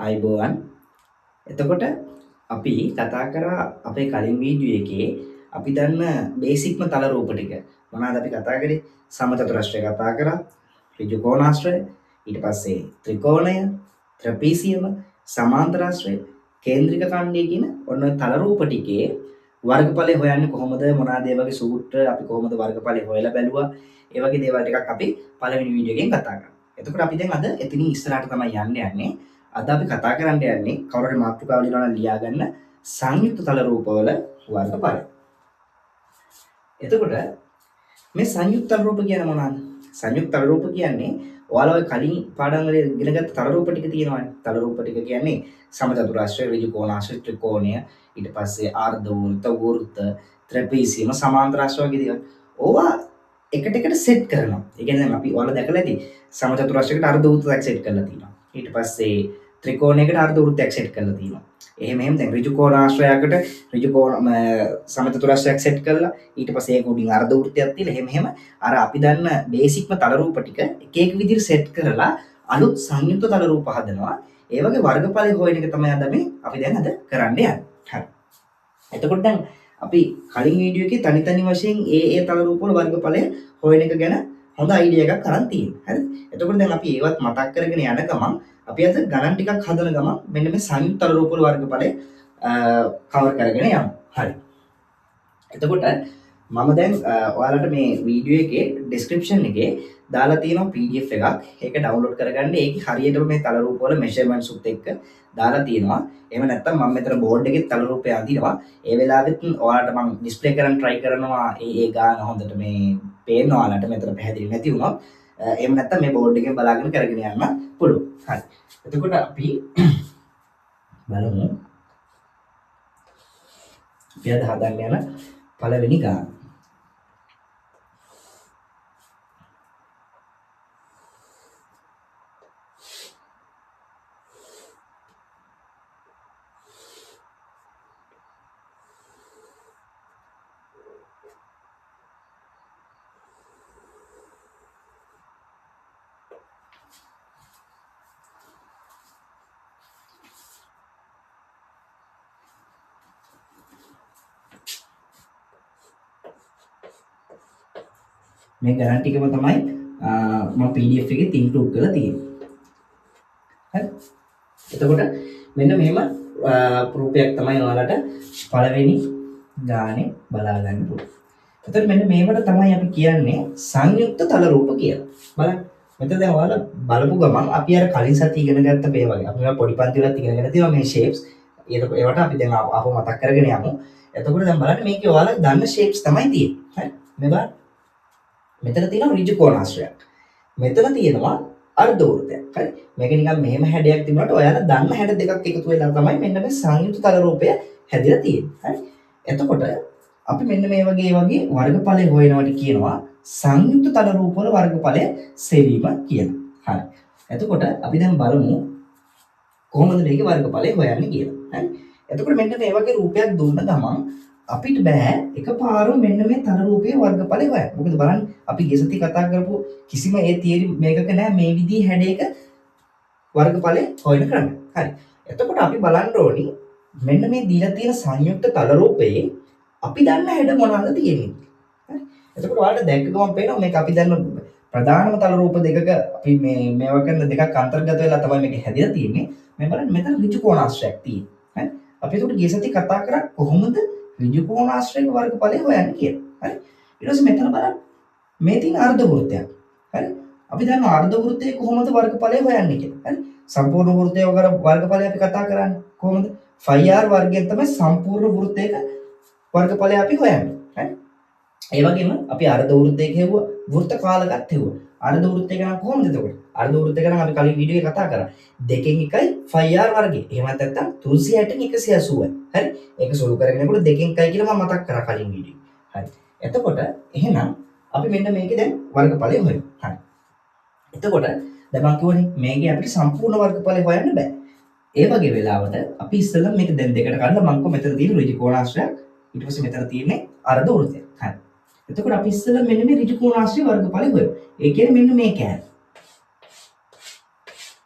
ආයිබෝවන්. එතකොට අපි කතා කරා අපේ කලින් වීඩියෝ එකේ අපි දන්න බේසික්ම තල රූප ටික. මොනවාද අපි කතා කරේ? සමචතුරස්‍රය කතා කරා, ඍජු කෝණාශ්‍රය, ඊට පස්සේ ත්‍රිකෝණය, ත්‍රපීසියම, සමාන්තරාශ්‍රය, කේන්ද්‍රික ඛණ්ඩය කියන ඔන්න ඔය තල රූප ටිකේ වර්ගඵලය හොයන්නේ කොහොමද? මොනවාද ඒ වගේ සූත්‍ර අපි කොහොමද වර්ගඵලය හොයලා බැලුවා? ඒ වගේ දේවල් ටිකක් අපි පළවෙනි වීඩියෝ එකෙන් කතා කරා. එතකොට අපි දැන් අද එතනින් ඉස්සරහට තමයි යන්නේ. අද අපි කතා කරන්න යන්නේ කවුරුහරි මාතෘකාව ලියනවා නම් ලියා ගන්න සංයුක්ත තල රූපවල වර්ගඵල. එතකොට මේ සංයුක්ත තල රූප කියන්නේ මොනවාද? සංයුක්ත තල රූප කියන්නේ ඔයාලා ඔය කලින් පාඩම් වල ඉගෙනගත්ත තල රූප ටික තියෙනවානේ. තල රූප ටික කියන්නේ සමචතුරාශ්‍රය, ඍජු කෝණාශ්‍රය, ත්‍රිකෝණය, ඊට පස්සේ අර්ධ වෘත්ත, වෘත්ත, ත්‍රපීසියම, සමාන්තරාශ්‍රය වගේ දේවල්. ඕවා එකට එකට සෙට් කරනවා. ඒ කියන්නේ දැන් අපි ඔයාලා දැකලා ඇති සමචතුරාශ්‍රයකට අර්ධ වෘත්තයක් සෙට් කරලා තියෙනවා. ඊට පස්සේ ත්‍රිකෝණයකට අර්ධ වෘත්තයක් සෙට් කරලා තියෙනවා. එහෙම දැන් ඍජු කෝණාශ්‍රයයකට ඍජු කෝණ සමචතුරස්‍රයක් සෙට් කරලා ඊට පස්සේ ඒක උඩින් අර්ධ වෘත්තයක් තියලා එහෙම අර අපි දන්න බේසික්ම තල රූප ටික එක එක විදිහට සෙට් කරලා අලුත් සංයුක්ත තල රූප හදනවා. ඒ වගේ වර්ගඵලය හොයන එක තමයි අද අපි දැන් කරන්න යන්නේ. හරි. එතකොට දැන් අපි කලින් වීඩියෝ එකේ තනි තනි වශයෙන් ඒ තල රූප වල වර්ගඵලය හොයන එක ගැන හොඳ අයිඩියා එකක් අරන් තියෙනවා. හරිද? එතකොට දැන් අපි ඒවත් මතක් කරගෙන යන ගමන් අපි අද ගණන් ටිකක් හදන ගමන් මෙන්න මේ සංයුක්ත තල රූප වල වර්ගඵලය කවර් කරගෙන යමු. හරි. එතකොට මම දැන් ඔයාලට මේ වීඩියෝ එකේ ඩිස්ක්‍රිප්ෂන් එකේ දාලා තියෙනවා PDF එකක්. ඒක ඩවුන්ලෝඩ් කරගන්න. ඒකේ හරියටම මේ තල රූප වල මෙෂර්මන්ට්ස් උත් එක්ක දාලා තියෙනවා. එහෙම නැත්නම් මම මෙතන බෝඩ් එකේ තල රූපය අඳිනවා. ඒ වෙලාවෙත් ඔයාලට මම ඩිස්ප්ලේ කරන්න try කරනවා. ඒ ගාන හොඳට මේ පේන්න ඔයාලට මෙතන පැහැදිලි නැති වුණොත් එහෙම නැත්නම් මේ බෝඩ් එකෙන් බලාගෙන කරගෙන යන්න පුළුවන්. හරි. එතකොට අපි බලමු. අපි අද හදන්න යන පළවෙනි ගාන. මේ ගණන් ටිකම තමයි මම PDF එකේ ඉන්ක්ලූඩ් කරලා තියෙන්නේ. හරි. එතකොට මෙන්න මෙහෙම ප්‍රූෆයක් තමයි ඔයාලට පළවෙනි ගානේ බලා ගන්න පුළුවන්. එතකොට මෙන්න මේකට තමයි අපි කියන්නේ සංයුක්ත තල රූප කියලා. බලන්න. මෙතන දැන් ඔයාලා බලපු ගමන් අපි අර කලින් සතිය ඉගෙන ගත්ත මේ වගේ. අපි මේ පොඩි පන්ති වලත් ඉගෙනගෙන තියෙනවා මේ shapes. ඒවට අපි දැන් ආපහු මතක් කරගෙන යමු. එතකොට දැන් බලන්න මේකේ ඔයාලා දන්න shapes තමයි තියෙන්නේ. හරි. මේ බලන්න. මෙතන තියෙනවා ඍජු කෝණාශ්‍රයක්. මෙතන තියෙනවා අර්ධ වෘත්තයක්. හරි. මේක නිකන් මෙහෙම හැඩයක් තිබුණාට ඔයාලා දන්න හැඩ දෙකක් එකතු වෙලා තමයි මෙන්න මේ සංයුක්ත තල රූපය හැදිලා තියෙන්නේ. හරි. එතකොට අපි මෙන්න මේ වගේ වර්ගඵලය හොයනවට කියනවා සංයුක්ත තල රූප වල වර්ගඵලය සෙවීම කියලා. හරි. එතකොට අපි දැන් බලමු කොහොමද මේකේ වර්ගඵලය හොයන්නේ කියලා. හරි. එතකොට මෙන්න මේ වගේ රූපයක් දුන්න ගමන් අපිට බෑ එකපාරම මෙන්න මේ තල රූපයේ වර්ගඵලය හොයන්න. මොකද බලන්න අපි ගිය සතියේ කතා කරපු කිසිම ඒ තියරි මේකක නෑ මේ විදිහේ හැඩයක වර්ගඵලය හොයන ක්‍රම. හරි. එතකොට අපි බලන්න ඕනි මෙන්න මේ දීලා තියෙන සංයුක්ත තල රූපයේ අපි දන්න හැඩ මොනවාද තියෙන්නේ. හරි. එතකොට ඔයාලට දැක්ක ගමන් පේනවා මේක අපි දන්න ප්‍රධානම තල රූප දෙකක අපි මේවා කරන දෙකක් අන්තර්ගත වෙලා තමයි මේක හැදිලා තියෙන්නේ. මේ බලන්න මෙතන ඍජු කෝණාශ්‍රයක් තියෙනවා. හරි. අපි ඒකට ගිය සතියේ කතා කරා කොහොමද ඍජු කෝණාශ්‍රයක වර්ගඵලය හොයන්නේ කියලා. හරි. ඊට පස්සේ මෙතන බලන්න මේ තියෙන අර්ධ වෘත්තයක්. හරි. අපි දන්නවා අර්ධ වෘත්තයේ කොහොමද වර්ගඵලය හොයන්නේ කියලා. හරි. සම්පූර්ණ වෘත්තයේ වර්ගඵලය අපි කතා කරන්නේ කොහොමද? ϕr වර්ගයෙන් තමයි සම්පූර්ණ වෘත්තයක වර්ගඵලය අපි හොයන්නේ. හරි. ඒ වගේම අපි අර්ධ වෘත්තයක හෙව්වා වෘත්ත කාලකත් හෙව්වා. අර්ධ වෘත්තය ගණන් කොහොමද එතකොට? අර්ධ වෘත්තය ගණන් අපි කලින් වීඩියෝ එකේ කතා කරා. 2න් 1යි ϕr වර්ගය. එහෙමත් නැත්නම් 360න් 180යි. හරි. ඒක සුළු කරගෙන යනකොට 2න් 1යි කියලා මම මතක් කරා කලින් වීඩියෝ. හරි. එතකොට එහෙනම් අපි මෙන්න මේකේ දැන් වර්ගඵලය හොයමු. හරි. එතකොට දැන් මම කියවනේ මේකේ අපිට සම්පූර්ණ වර්ගඵලය හොයන්න බෑ. ඒ වගේ වෙලාවට අපි ඉස්සෙල්ලා මේක දැන් දෙකට කඩලා මම කො මෙතන තියෙන ඍජු කෝණාශ්‍රයක් ඊට පස්සේ මෙතන තියෙන්නේ අර්ධ වෘත්තයක්. හරි. එතකොට අපි ඉස්සෙල්ලා මෙන්න මේ ඍජු කෝණාශ්‍රය වර්ගඵලය හොයමු. ඒ කියන්නේ මෙන්න මේ කෑල්ල.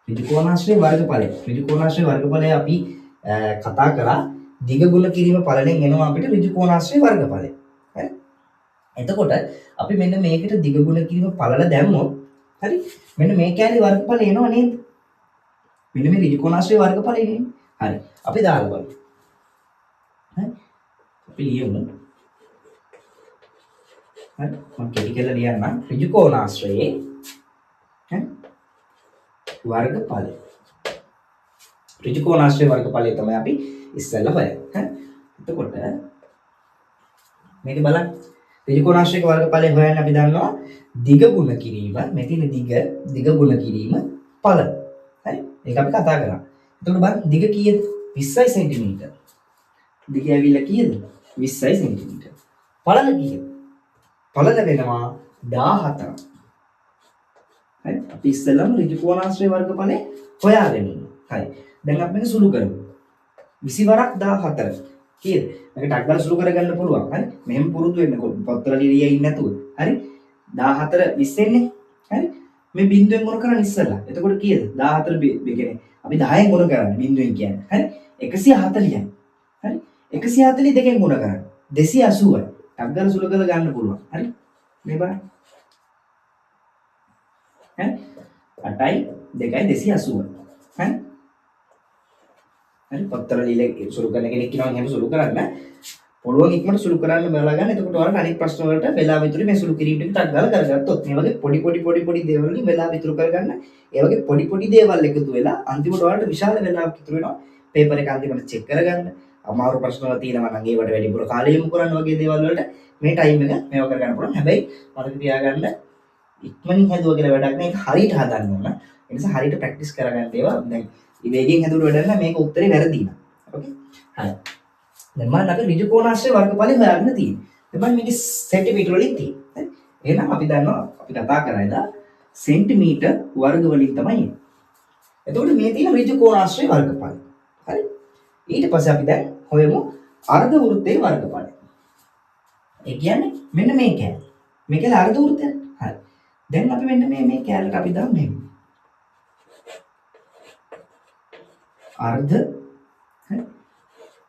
ඍජු කෝණාශ්‍රයේ වර්ගඵලය. ඍජු කෝණාශ්‍රයේ වර්ගඵලය අපි කතා කරා දිග ගුණ කිරීම පළලෙන් එනවා අපිට ඍජු කෝණාශ්‍රයේ වර්ගඵලය. හරි. එතකොට අපි මෙන්න මේකට දිග ගුණ කිරීම පළල දැම්මොත් හරි මෙන්න මේ කැලේ වර්ගඵලය එනවා නේද? මෙන්න මේ ඍජු කෝණාශ්‍රයේ වර්ගඵලය එන්නේ. හරි. අපි දාලා බලමු. හරි. අපි ලියමු. හරි. මම කෙටි කරලා ලියන්නම්. ඍජු කෝණාශ්‍රයේ වර්ගඵලය. ඍජු කෝණාශ්‍රයේ වර්ගඵලය තමයි අපි ඉස්සෙල්ලා හොයන්නේ. හරි. එතකොට මේක බලන්න. ඍජු කෝණාශ්‍රයේ වර්ගඵලය හොයන්න අපි දන්නවා දිග ගුණ කිරීම මෙතන දිග ගුණ කිරීම පළල. හරි. ඒක අපි කතා කරා. එතකොට බලන්න දිග කීයද? 20යි සෙන්ටිමීටර. දිග ඇවිල්ලා කීයද? 20යි සෙන්ටිමීටර. පළල කීයද? පළල වෙනවා 14ක්. හරි. අපි ඉස්සෙල්ලාම ඍජු කෝණාශ්‍රයේ වර්ගඵලය හොයාගෙන ඉන්නවා. හරි. දැන් අපි මේක සුළු කරමු. 20 වරක් 14. කීයද? මේක ටක් ගාලා සුළු කරගන්න පුළුවන්. හරි. මෙහෙම පුරුදු වෙන්න පොත්වල ලියලා ඉන්නේ නැතුව. හරි. 14 20 එන්නේ. හරි. මේ බිංදුවෙන් ගුණ කරන්න ඉස්සෙල්ලා. එතකොට කීයද? 14 කියන්නේ අපි 10න් ගුණ කරන්නේ බිංදුවෙන් කියන්නේ. හරි. 140යි. හරි. 140 දෙකෙන් ගුණ කරන්නේ 280යි. ටක් ගාලා සුළු කරලා ගන්න පුළුවන්. හරි. මේ බලන්න. හරි 8යි 2යි 280. හරි. හරි පත්තර ලියලා සුළු කරන කෙනෙක් කියනවා එහෙම සුළු කරන්න. පොළොව ඉක්මනට සුළු කරන්න බලා ගන්න. එතකොට ඔයාලට අනිත් ප්‍රශ්න වලට වෙලාව විතර මේ සුළු කිරීම ටික ටක් ගාලා කරගත්තොත් මේ වගේ පොඩි දේවල් වලින් වෙලාව විතර කරගන්න. ඒ වගේ පොඩි දේවල් එකතු වෙලා අන්තිමට ඔයාලට විශාල වෙලාවක් ඉතුරු වෙනවා. පේපර් එක අන්තිමට චෙක් කරගන්න. අමාරු ප්‍රශ්න වල තියෙනවා නම් ඒවට වැඩිපුර කාලය යොමු කරන්න වගේ දේවල් වලට මේ ටයිම් එක මේව කරගන්න පුළුවන්. හැබැයි මතක තියාගන්න ඉක්මනින් හැදුවා කියලා වැඩක් නෑ. ඒක හරියට හදන්න ඕන. ඒ නිසා හරියට ප්‍රැක්ටිස් කරගන්න ඒවා. දැන් ඉවේගෙන් හැදුවට වැඩක් නෑ. මේක උත්තරේ වැරදි නා. ඕකේ. හරි. දැන් මම අපි ඍජු කෝණාශ්‍රයේ වර්ගඵලය හොයාගෙන තියෙන්නේ. දැන් මේක සෙන්ටිමීටර වලින් තියෙන්නේ. හරි. එහෙනම් අපි දන්නවා අපි කතා කරා සෙන්ටිමීටර වර්ග වලින් තමයි එන්නේ. එතකොට මේ තියෙන ඍජු කෝණාශ්‍රයේ වර්ගඵලය. හරි. ඊට පස්සේ අපි දැන් හොයමු අර්ධ වෘත්තයේ වර්ගඵලය. ඒ කියන්නේ මෙන්න මේ කෑල්ල. මේ කෑල්ල අර්ධ වෘත්තය. හරි. දැන් අපි මෙන්න මේ කෑල්ලට අපි දාමු මෙහෙම.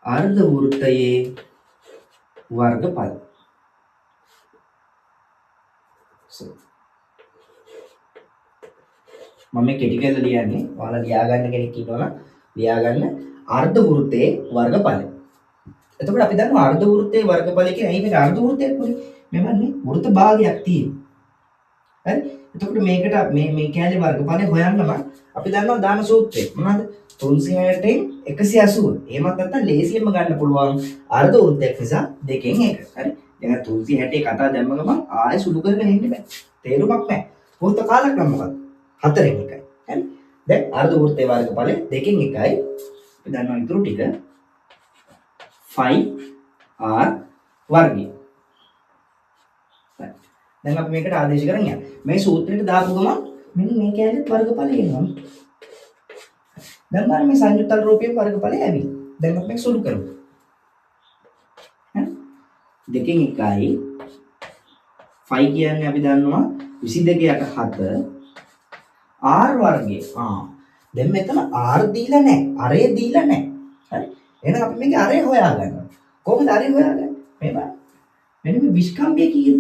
අර්ධ වෘත්තයේ වර්ගඵල. මම මේ කෙටි කරලා ලියන්නේ. ඔයාලා ලියා ගන්න කෙනෙක් ඉන්නවනම් ලියා ගන්න අර්ධ වෘත්තයේ වර්ගඵල. එතකොට අපි දන්නවා අර්ධ වෘත්තයේ වර්ගඵල කියන්නේ ඇයි මේක අර්ධ වෘත්තයක් වුනේ? මෙවන්නේ වෘත්ත භාගයක් තියෙනවා. හරි? එතකොට මේකට මේ කෑලේ වර්ගඵලය හොයන්න නම් අපි දන්නවා දාන සූත්‍රය. මොනවද? 360න් 180. එහෙමත් නැත්නම් ලේසියෙන්ම ගන්න පුළුවන් අර්ධ වෘත්තයක් නිසා දෙකෙන් එක. හරි? දැන් 360 කතා දැම්ම ගමන් ආයෙ සුළු කරගෙන ඉන්න බෑ. තේරුමක් නැහැ. වෘත්ත කාලක් නම් මොකක්ද? 4න් 1යි. හරි? දැන් අර්ධ වෘත්තයේ වර්ගඵලය දෙකෙන් 1යි. අපි දන්නවා ඊටු ටික 5r වර්ගය. දැන් අපි මේකට ආදේශ කරන් යන්න. මේ සූත්‍රයට දාපු ගමන් මෙන්න මේ කැලේ වර්ගඵලය එනවා. දැන් බලන්න මේ සංයුත්තල් රූපයේ වර්ගඵලය ඇවිල්ලා. දැන් අපි මේක සුළු කරමු. හරි? දෙකෙන් 1යි 5 කියන්නේ අපි දන්නවා 22 යට 7 r වර්ගය. දැන් මෙතන r දීලා නැහැ. අරේ දීලා නැහැ. හරි? එහෙනම් අපි මේකේ අරේ හොයාගන්නවා. කොහොමද අරේ හොයාගන්නේ? මේ බලන්න. මෙන්න මේ විස්කම්භය කීයද?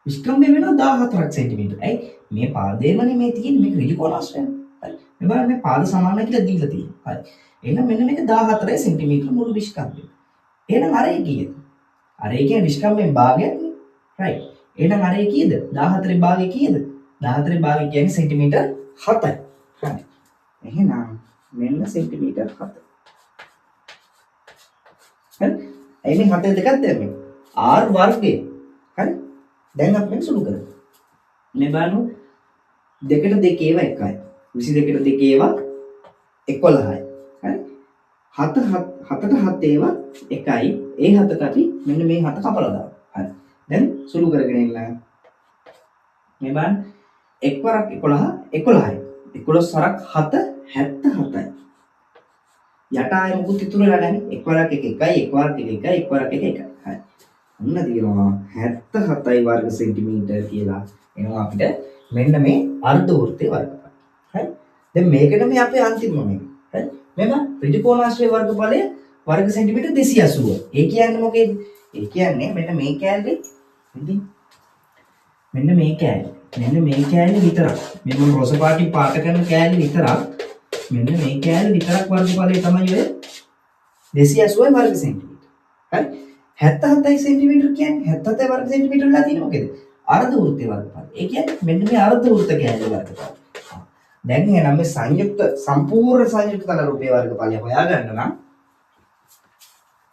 විස්කම්භය වෙනවා 14ක් සෙන්ටිමීටර. ඇයි? මේ පාදයේමනේ මේ තියෙන්නේ මේක ඍජු කෝණාශ්‍රය. හරි. මේ බලන්න මේ පාද සමානයි කියලා දීලා තියෙනවා. හරි. එහෙනම් මෙන්න මේක 14 සෙන්ටිමීටර මුළු විස්කම්භය. එහෙනම් අරේ කීයද? අරේ කියන්නේ විස්කම්භයෙන් භාගයක් නේ. රයිට්. එහෙනම් අරේ කීයද? 14 භාගය කීයද? 14 භාගය කියන්නේ සෙන්ටිමීටර 7යි. හරි. එහෙනම් මෙන්න සෙන්ටිමීටර 7. හරි. ඇයි මේ 7 දෙකක් දැම්මේ? r වර්ගය. හරි. දැන් අපි මේක සුළු කරමු. මේ බලන්න 2ට 2 ඒවා 1යි. 22ට 2 ඒවා 11යි. හරි. 7ට 7 ඒවා 1යි. ඒ 7ට අපි මෙන්න මේ 7 කපලා දාමු. හරි. දැන් සුළු කරගෙන ඉන්න. මේ බලන්න 1 වරක් 11 11යි. 11 වරක් 7 77යි. යට ආයෙ මොකුත් ඉතුරු වෙලා නැහැ. 1 වරක් 1 1යි 1 වරක් 1 1යි 1 වරක් 1 1යි. හරි. ඔන්න තියෙනවා 77යි වර්ග සෙන්ටිමීටර කියලා එනවා අපිට මෙන්න මේ අර්ධ වෘත්තයේ වර්ගඵල. හරි. දැන් මේකට මේ අපේ අන්තිම මේක. හරි. මෙන්න ඍජු කෝණාශ්‍රය වර්ගඵලය වර්ග සෙන්ටිමීටර් 280. ඒ කියන්නේ මොකේද? ඒ කියන්නේ මෙන්න මේ කෑල්ලේ ඉතින් මෙන්න මේ කෑල්ල. මෙන්න මේ කෑල්ල විතරක්. මේ මොන රොස පාටින් පාට කරන කෑල්ල විතරක්. මෙන්න මේ කෑල්ල විතරක් වර්ගඵලය තමයි ඔය 280 වර්ග සෙන්ටිමීටර. හරි. 77 සෙන්ටිමීටර කියන්නේ 77 වර්ග සෙන්ටිමීටර වෙලා තියෙන්නේ මොකේද? අර්ධ වෘත්තයේ වර්ගඵලය. ඒ කියන්නේ මෙන්න මේ අර්ධ වෘත්ත කෑල්ලේ වර්ගඵලය. දැන් එහෙනම් මේ සංයුක්ත සම්පූර්ණ සංයුක්ත තල රූපයේ වර්ගඵලය හොයාගන්න නම්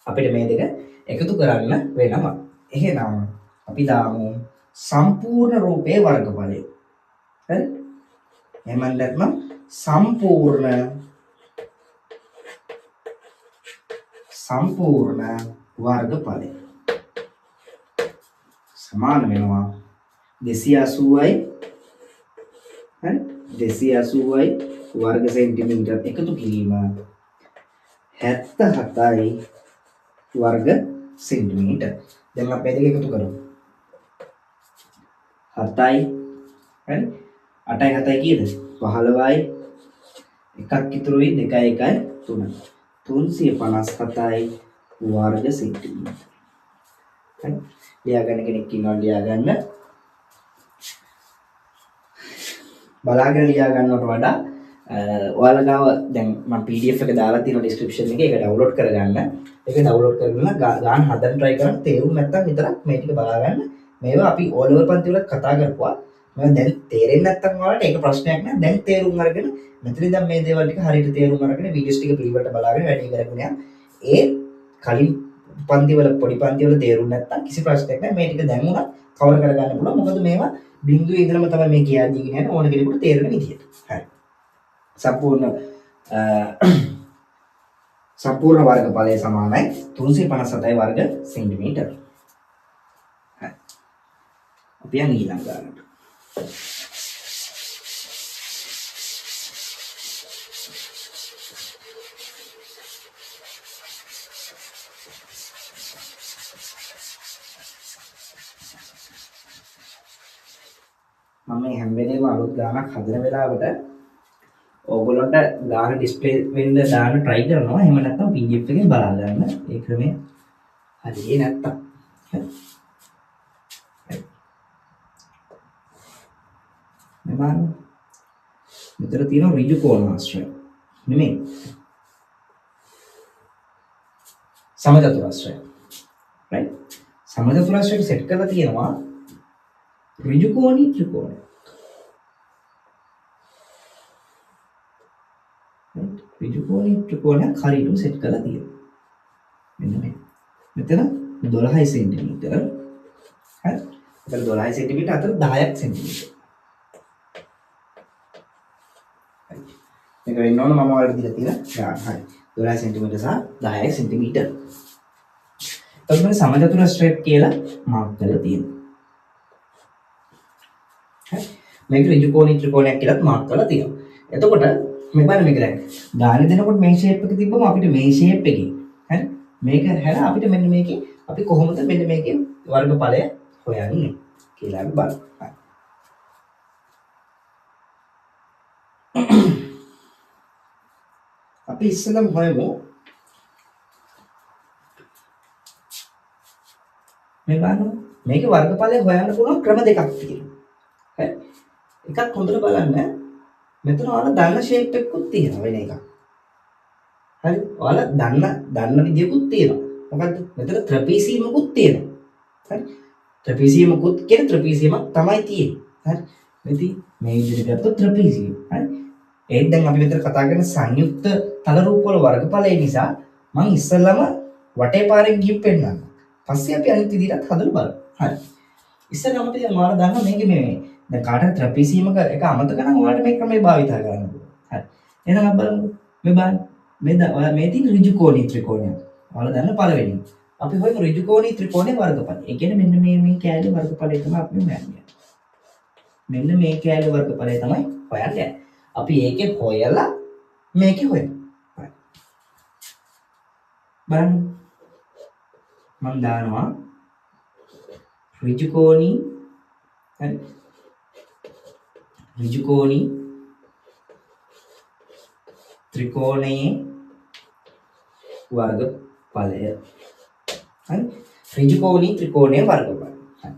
අපිට මේ දෙක එකතු කරන්න වෙනවා. එහෙනම් අපි දාමු සම්පූර්ණ රූපයේ වර්ගඵලය. හරි? එහෙනම් නැත්නම් සම්පූර්ණ වර්ගඵලය සමාන වෙනවා 280යි හරි 280යි වර්ග සෙන්ටිමීටර් එකතු කිරීම 77යි වර්ග සෙන්ටිමීටර්. දැන් අපි දෙක එකතු කරමු. 7යි හරි 8යි 7යි කීයද? 15යි එකක් ඉතුරුයි 2යි 1යි 3යි 357යි වර්ග සෙන්ටිමීටර්. හරි ලියාගන්න කෙනෙක් ඉන්නවා ලියාගන්න. බලාගෙන ලියා ගන්නවට වඩා ඔයාලා ගාව දැන් මම PDF එක දාලා තියෙනවා description එකේ ඒක download කරගන්න. ඒක download කරගෙන ගාන හදන්න try කරන්න. තේරුම් නැත්නම් විතරක් මේ ටික බලාගන්න. මේවා අපි O level පන්ති වල කතා කරපුවා. මම දැන් තේරෙන්නේ නැත්නම් ඔයාලට ඒක ප්‍රශ්නයක් නෑ. දැන් තේරුම් අරගෙන මෙතනින් දැන් මේ දේවල් ටික හරියට තේරුම් අරගෙන වීඩියෝස් ටික පිළිවෙලට බලාගෙන වැඩි කරගෙන යන්න. ඒ කලින් පන්ති වල පොඩි පන්ති වල තේරුම් නැත්නම් කිසි ප්‍රශ්නයක් නෑ. මේ ටික දැන් උනත් කවර් කරගන්න පුළුවන්. මොකද මේවා බිඳුවේ ඉඳලම තමයි මේ කියා දීගෙන යන ඕන කෙනෙකුට තේරෙන විදියට. හරි. සම්පූර්ණ වර්ගඵලය සමානයි 357යි වර්ග සෙන්ටිමීටර. හරි. අපි යන් ඊළඟ ගානට. මම හැම වෙලේම අලුත් ගානක් හදන වෙලාවට ඕගොල්ලන්ට ගාන ඩිස්ප්ලේ වෙන්න දාන්න try කරනවා. එහෙම නැත්නම් PDF එකෙන් බලා ගන්න. ඒ ක්‍රමය හරියේ නැත්තම්. හරි. මෙතන තියෙනවා ඍජු කෝණාශ්‍රය. නෙමෙයි. සමචතුරාශ්‍රය. right? සමචතුරාශ්‍රයට සෙට් කරලා තියෙනවා ඍජු කෝණී ත්‍රිකෝණය. ඍජු කෝණී ත්‍රිකෝණයක් හරියටම සෙට් කරලා තියෙනවා. මෙන්න මේ. මෙතන 12 සෙන්ටිමීටර. හරි. එතන 12 සෙන්ටිමීටර අතර 10ක් සෙන්ටිමීටර. හරි. මේක වෙන්න ඕන මම ඔයාලට දීලා තියෙන ගාන. හරි. 12 සෙන්ටිමීටර සහ 10 සෙන්ටිමීටර. එතකොට සමචතුරාශ්‍රයක් කියලා මාක් කරලා තියෙනවා. මේක ඍජු කෝණී ත්‍රිකෝණයක් කියලාත් මාක් කරලා තියෙනවා. එතකොට මේ බලන්න මේක දැන් ගාන දෙනකොට මේ ෂේප් එක තිබ්බම අපිට මේ ෂේප් එකේ හරි මේක හැර අපිට මෙන්න මේකේ අපි කොහොමද මෙන්න මේකේ වර්ගඵලය හොයන්නේ කියලා අපි බලමු. හරි. අපි ඉස්සෙල්ලම හොයමු මේ බලන්න මේකේ වර්ගඵලය හොයන්න පුළුවන් ක්‍රම දෙකක් තියෙනවා. හරි. එකක් හොඳට බලන්න මෙතන ඔයාලා දන්න ෂේප් එකකුත් තියෙනවා වෙන එකක්. හරි. ඔයාලා දන්න විදියකුත් තියෙනවා. මොකද්ද? මෙතන ත්‍රපීසියමකුත් තියෙනවා. හරි. ත්‍රපීසියමකුත් කියන ත්‍රපීසියමක් තමයි තියෙන්නේ. හරි. මෙතන මේ විදිහට ගත්තොත් ත්‍රපීසියම. හරි. ඒත් දැන් අපි මෙතන කතා කරන සංයුක්ත තල රූප වල වර්ගඵලය නිසා මම ඉස්සෙල්ලම වටේ පාරෙන් ගිහින් පෙන්නන්න. පස්සේ අපි අනිත් විදිහට හදලා බලමු. හරි. ඉස්සෙල්ලම අපි දැන් ඔයාලා දන්නවා මේක මේ දැන් කාටද ත්‍රපීසියමක එක අමතක නම් ඔයාලට මේ ක්‍රමය භාවිත කරන්න පුළුවන්. හරි. එහෙනම් අපි බලමු. මේ බලන්න. මේ තියෙන ඍජු කෝණී ත්‍රිකෝණය. ඔයාලා දන්න පළවෙනි. අපි හොයමු ඍජු කෝණී ත්‍රිකෝණයේ වර්ගඵලය. ඒ කියන්නේ මෙන්න මේ කෑල්ලේ වර්ගඵලය තමයි අපි හොයන්නේ. මෙන්න මේ කෑල්ලේ වර්ගඵලය තමයි හොයන්නේ. අපි ඒකේ හොයලා මේකේ හොයමු. හරි. බලන්න. මම දානවා ඍජු කෝණී හරි ඍජු කෝණී ත්‍රිකෝණයේ වර්ගඵලය. හරි. ඍජුකෝණී ත්‍රිකෝණයේ වර්ගඵලය. හරි.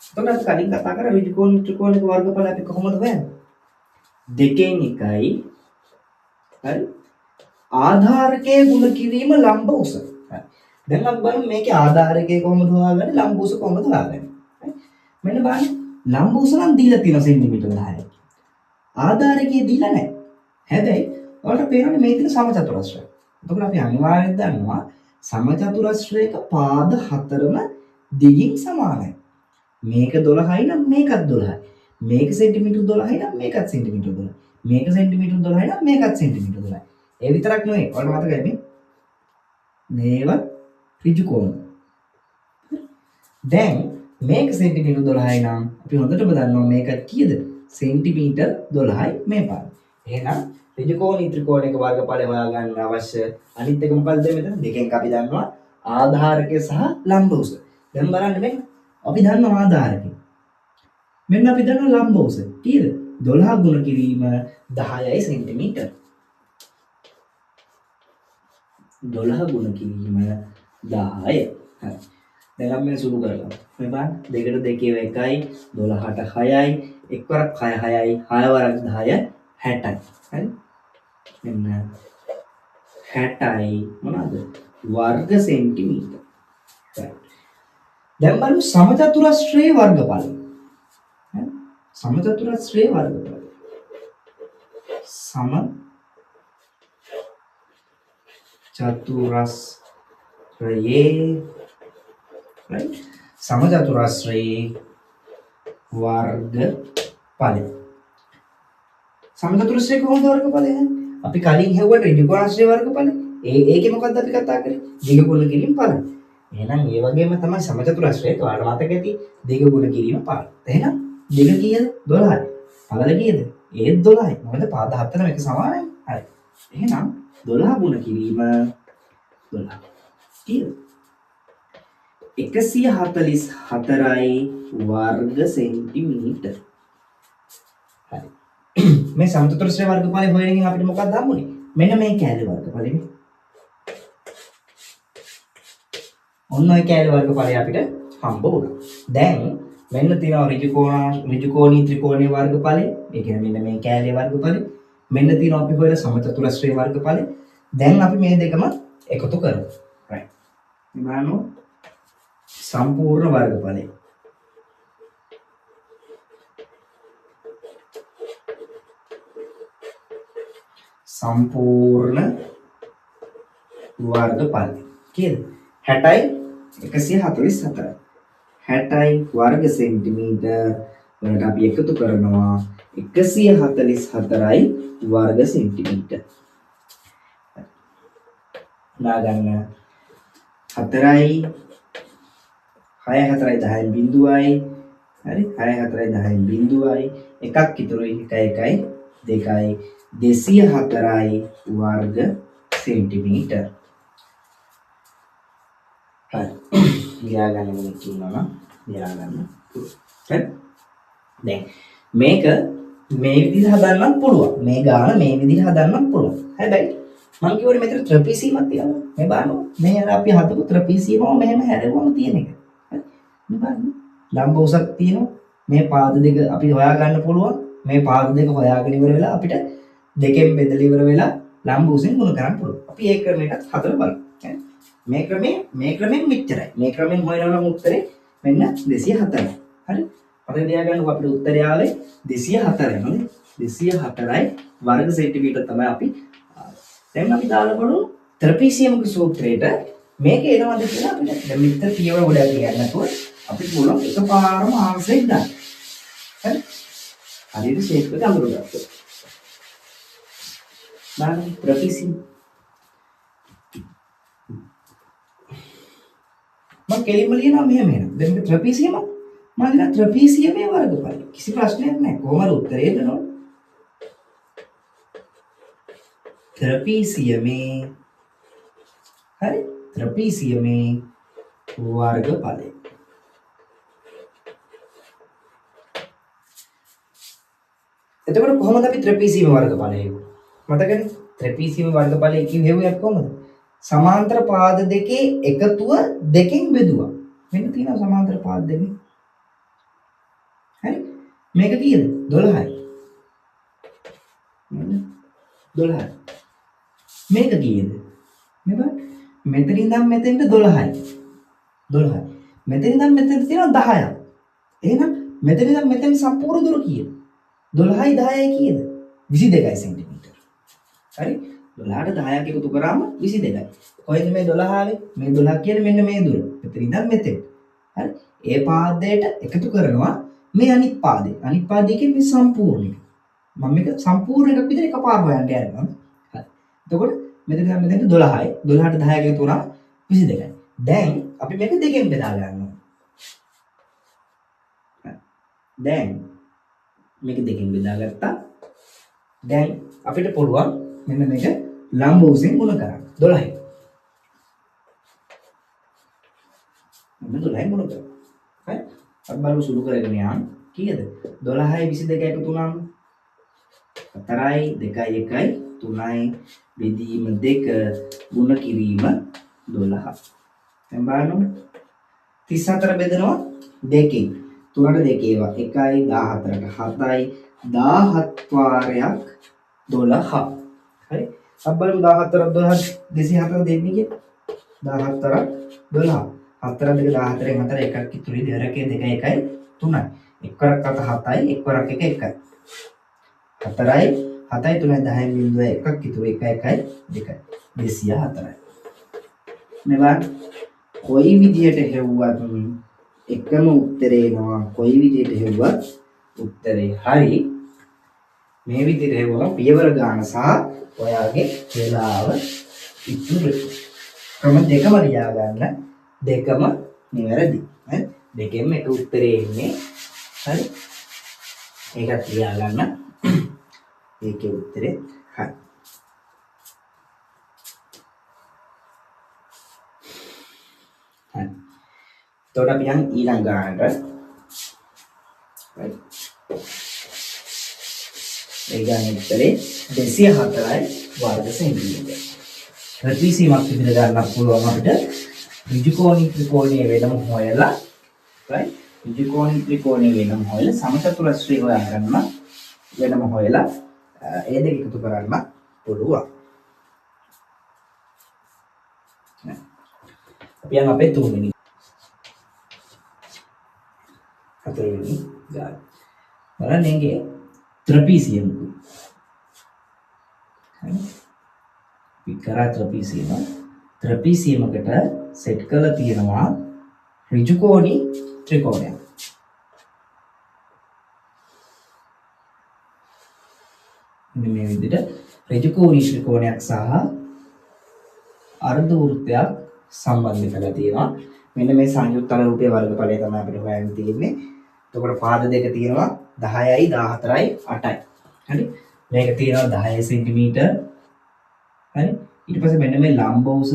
එතකොට අපි කලින් කතා කරා ඍජුකෝණී ත්‍රිකෝණයේ වර්ගඵලය අපි කොහොමද හොයන්නේ? දෙකෙන් එකයි. හරි. ආධාරකයේ ගුණ කිරීම ලම්බ උස. හරි. දැන් අපි බලමු මේකේ ආධාරකයේ කොහොමද හොයාගන්නේ? ලම්බ උස කොහොමද හොයාගන්නේ? හරි. මෙන්න බලන්න. ලම්බ උස නම් දීලා තියෙනවා සෙන්ටිමීටර් 10යි. ආධාරකයේ දීලා නැහැ. හැබැයි ඔයාලට පේනවනේ මේ තියෙන සමචතුරස්‍රය. එතකොට අපි අනිවාර්යයෙන් දන්නවා සමචතුරස්‍රයක පාද හතරම දිගින් සමානයි. මේක 12යි නම් මේකත් 12යි. මේක සෙන්ටිමීටර් 12යි නම් මේකත් සෙන්ටිමීටර් 12යි. මේක සෙන්ටිමීටර් 12යි නම් මේකත් සෙන්ටිමීටර් 12යි. ඒ විතරක් නෙවෙයි. ඔයාලට මතකයි මේවත් ඍජු කෝණ. දැන් මේක සෙන්ටිමීටර් 12යි නම් අපි හොඳටම දන්නවා මේක කීයද? සෙන්ටිමීටර් 12යි මේ පාද. එහෙනම් ඍජු කෝණී ත්‍රිකෝණයක වර්ගඵලය හොයාගන්න අවශ්‍ය අනිත් එක මොකක්ද මෙතන? දෙකෙන් අපි දන්නවා ආධාරකය සහ ලම්බ උස. දැන් බලන්න මේක. අපි දන්නවා ආධාරකය. මෙන්න අපි දන්නවා ලම්බ උස. කීයද? 12 ගුණ කිරීම 10යි සෙන්ටිමීටර්. 12 ගුණ කිරීම 10යි. හරි. දැන් අපි මේ සුළු කරලා. මේ බලන්න 2ට 2 1යි 12ට 6යි 1 වරක් 6 6යි 6 වරක් 10 60යි. හරි. මෙන්න 60යි මොනවාද? වර්ග සෙන්ටිමීටර්. right. දැන් බලමු සමචතුරස්‍රයේ වර්ගඵලය. හරි. සමචතුරස්‍රයේ වර්ගඵලය. සමචතුරස්‍රයේ right. සමචතුරස්‍රයේ වර්ගඵලය. සමචතුරස්‍රයේ කොහොමද වර්ගඵලය? අපි කලින් හෙව්වට ඍජුකෝණාශ්‍රයේ වර්ගඵලය. ඒකේ මොකද්ද අපි කතා කරේ? දිග ගුණ කිරීම පළල. එහෙනම් ඒ වගේම තමයි සමචතුරස්‍රයේ ඔයාලට මතක ඇති දිග ගුණ කිරීම පළල. එහෙනම් දිග කීයද? 12යි. පළල කීයද? ඒත් 12යි. මොකද පාද හතරම එක සමානයි. හරි. එහෙනම් 12 ගුණ කිරීම 12. කීයද? 144යි වර්ග සෙන්ටිමීටර්. හරි. මේ සමචතුරස්‍රයේ වර්ගඵලය හොයන එකෙන් අපිට මොකක්ද හම්බුනේ? මෙන්න මේ කෑලි වර්ගඵලෙ. ඔන්න ඔය කෑලි වර්ගඵලය අපිට හම්බ වුණා. දැන් මෙන්න තියෙනවා ඍජුකෝණී ත්‍රිකෝණයේ වර්ගඵලය. ඒ කියන්නේ මෙන්න මේ කෑලි වර්ගඵලය. මෙන්න තියෙනවා අපි හොයන සමචතුරස්‍රයේ වර්ගඵලය. දැන් අපි මේ දෙකම එකතු කරමු. right. බලන්න සම්පූර්ණ වර්ගඵලය. සම්පූර්ණ වර්ගඵලය. කීයද? 60යි 144යි. 60යි වර්ග සෙන්ටිමීටර් වලට අපි එකතු කරනවා 144යි වර්ග සෙන්ටිමීටර්. දාගන්න 4යි 6 4යි 10යි බිඳුවයි. හරි 6 4යි 10යි බිඳුවයි. එකක් ඉතුරුයි 1යි 2යි 204යි වර්ග සෙන්ටිමීටර්. හරි. ලියා ගන්න ඕනේ කියනවා නම් ලියා ගන්න. හරි. දැන් මේක මේ විදිහට හදන්නත් පුළුවන්. මේ ගාන මේ විදිහට හදන්නත් පුළුවන්. හැබැයි මම කියවනේ මෙතන ත්‍රපීසියමක් තියෙනවා. මේ බලන්න. මේ අර අපි හදපු ත්‍රපීසියම මෙහෙම හැරෙවම තියෙන එක. හරි. මේ බලන්න. ලම්බ උසක් තියෙනවා. මේ පාද දෙක අපි හොයා ගන්න පුළුවන්. මේ පාද දෙක හොයාගෙන ඉවර වෙලා අපිට දෙකෙන් බෙදලා ඉවර වෙලා ලම්බ උසෙන් ගුණ කරන්න පුළුවන්. අපි ඒ ක්‍රමයටත් හදලා බලමු. මේ ක්‍රමෙන් මෙච්චරයි. මේ ක්‍රමෙන් හොයනවා නම් උත්තරේ මෙන්න 204යි. හරි. අපිට තියා ගන්න අපිට උත්තරය ආවේ 204යි. හරි. 204යි වර්ග සෙන්ටිමීටර් තමයි අපි. දැන් අපි දාලා බලමු ත්‍රපීසියමක සූත්‍රයට මේක එනවද කියලා අපිට. දැන් මෙතන පියවර ගොඩක් ගියන්න නැතුව අපිට පුළුවන් එකපාරම ආන්සර් එක ගන්න. හරි. හරියට ෂේප් එක අඳුරගත්තා. බලන්න ත්‍රපීසියම මම කෙලින්ම ලියනවා මෙහෙම එනවා. දැන් මේ ත්‍රපීසියම මම ලියන ත්‍රපීසියමේ වර්ගඵලය. කිසි ප්‍රශ්නයක් නැහැ. කොහමද උත්තරේ දෙනවද? ත්‍රපීසියමේ හරි ත්‍රපීසියමේ වර්ගඵලය. එතකොට කොහොමද අපි ත්‍රපීසියමේ වර්ගඵලය මතකනේ? ත්‍රපීසියම වර්ගඵලය කිව්වෙන්නේ කොහොමද? සමාන්තර පාද දෙකේ එකතුව දෙකෙන් බෙදුවා. මෙන්න තියෙනවා සමාන්තර පාද දෙකේ. හරි? මේක කීයද? 12යි. මෙන්න 12යි. මේක කීයද? මෙතන ඉඳන් මෙතෙන්ට 12යි. 12යි. මෙතන ඉඳන් මෙතෙන්ට තියෙනවා 10ක්. එහෙනම් මෙතන ඉඳන් මෙතෙන් සම්පූර්ණ දුර කීයද? 12යි 10යි කීයද? 22යි සෙන්ටිමීටර. හරි? 12ට 10ක් එකතු කරාම 22යි. කොහෙද මේ 12 ආවේ? මේ 12 කියන්නේ මෙන්න මේ දුර. මෙතන ඉඳන් මෙතෙන්. හරි? ඒ පාදයට එකතු කරනවා මේ අනිත් පාදේ. අනිත් පාදේ කියන්නේ මේ සම්පූර්ණ එක. මම මේක සම්පූර්ණ එකක් විතර එකපාර හොයන්න යනවා. හරි. එතකොට මෙතන ඉඳන් මෙතෙන්ට 12යි. 12ට 10ක් එකතු කරාම 22යි. දැන් අපි මේක දෙකෙන් බෙදා ගන්නවා. දැන් මේක දෙකෙන් බෙදාගත්තා. දැන් අපිට පුළුවන් මෙන්න මේක ලම්බ උසෙන් ගුණ කරන්න. 12යි. මෙන්න 12යි ගුණ කරා. හරි? අපි බලමු සුළු කරගෙන යන්න. කීයද? 12යි 22යි එකතු වුණාම 4යි 2යි 1යි 3යි බෙදීම 2 ගුණ කිරීම 12. දැන් බලන්න 34 බෙදනවා 2කින්. 3ට 2 ඒවා 1යි 14ට 7යි 17 වාරයක් 12. හරි? අපි බලමු 17ක් 12 204 දෙන්නේ කිය. 17ක් 12. 4 2 14න් 4 එකක් ඉතුරුයි 2 2 2 1යි 3යි. 1 වරක් 7යි 1 වරක් 1 1යි. 4යි 7යි 3යි 10න් බිඳුව එකක් ඉතුරු 1 1යි 2යි 204යි. මේවා කොයි විදියට හෙව්වත් එකම උත්තරේ එනවා. කොයි විදියට හෙව්වත් උත්තරේ හරි. මේ විදියට හෙව්වම පියවර ගාන සහ ඔයාගේ වේලාව ඉතුරු. ක්‍රම දෙකම ලියා ගන්න. දෙකම නිවැරදි. හරි? දෙකෙන්ම එක උත්තරේ එන්නේ. හරි? ඒකත් ලියා ගන්න. ඒකේ උත්තරේ හරි. හරි. එතකොට අපි යන් ඊළඟ ගානට. right. ඒ ගානේ උත්තරේ 204යි වර්ග සෙන්ටිමීටර. ත්‍රිසීමක් විදිහට ගන්න පුළුවන් අපිට ඍජුකෝණී ත්‍රිකෝණයේ වෙනම හොයලා right. ඍජුකෝණී ත්‍රිකෝණයේ වෙනම හොයලා සමචතුරස්‍රය හොයා ගන්න වෙනම හොයලා ඒ දෙක එකතු කරන්න පුළුවන්. අපි යන් අපේ තුන්වෙනි හතරවෙනි ගාන. බලන්න මේකේ ත්‍රපීසියම්. හරි. විකරා ත්‍රපීසියම. ත්‍රපීසියමකට සෙට් කරලා තියෙනවා ඍජුකෝණී ත්‍රිකෝණයක්. මේ විදිහට ඍජුකෝණී ත්‍රිකෝණයක් සහ අර්ධ වෘත්තයක් සම්බන්ධ කරලා තියෙනවා. මෙන්න මේ සංයුක්ත රූපයේ වර්ගඵලය තමයි අපිට හොයන්න තියෙන්නේ. එතකොට පාද දෙක තියෙනවා 10යි 14යි 8යි. හරි? මේක තියෙනවා 10 සෙන්ටිමීටර. හරි? ඊට පස්සේ මෙන්න මේ ලම්බ උස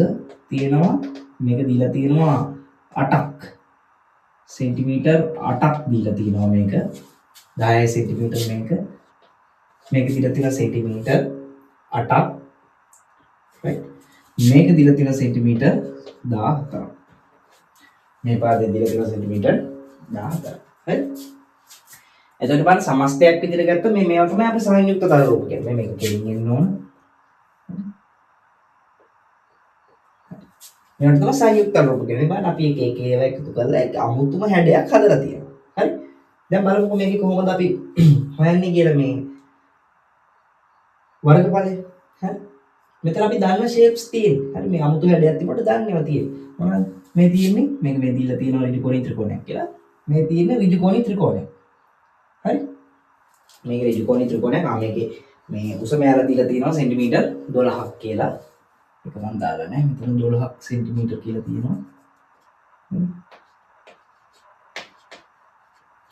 තියෙනවා මේක දීලා තියෙනවා 8ක්. සෙන්ටිමීටර් 8ක් දීලා තියෙනවා මේක. 10 සෙන්ටිමීටර මේක. මේක දීලා තියෙනවා සෙන්ටිමීටර් 8ක්. right? මේක දීලා තියෙනවා සෙන්ටිමීටර් 14ක්. මේ පාදේ දීලා තියෙනවා සෙන්ටිමීටර් 14ක්. හරි? එතකොට බලන්න සමස්තයක් විදිහට ගත්තොත් මේවා තමයි අපි සංයුක්ත තල රූප කියන්නේ. මේක කෙලින් එන්න ඕන. මේවට තමයි සංයුක්ත රූප කියන්නේ. බලන්න අපි එක එක ඒවා එකතු කරලා ඒක අමුතුම හැඩයක් හදලා තියෙනවා. හරි? දැන් බලමුකෝ මේක කොහොමද අපි හොයන්නේ කියලා මේ වර්ගඵලය. හරි? මෙතන අපි දන්න shapes තියෙනවා. හරි? මේ අමුතු හැඩයක් තිබුණාට දන්නේවා තියෙනවා. මොනවද? මේ තියෙන්නේ මේක මේ දීලා තියෙනවා ඍජුකෝණී ත්‍රිකෝණයක් කියලා. මේ තියෙන්නේ ඍජුකෝණී ත්‍රිකෝණයක්. හරි? මේක ඍජුකෝණී ත්‍රිකෝණයක්. මේකේ මේ උස මෙයාලා දීලා තියෙනවා සෙන්ටිමීටර් 12ක් කියලා. ඒක මම දාලා නැහැ. මෙතන 12ක් සෙන්ටිමීටර් කියලා තියෙනවා.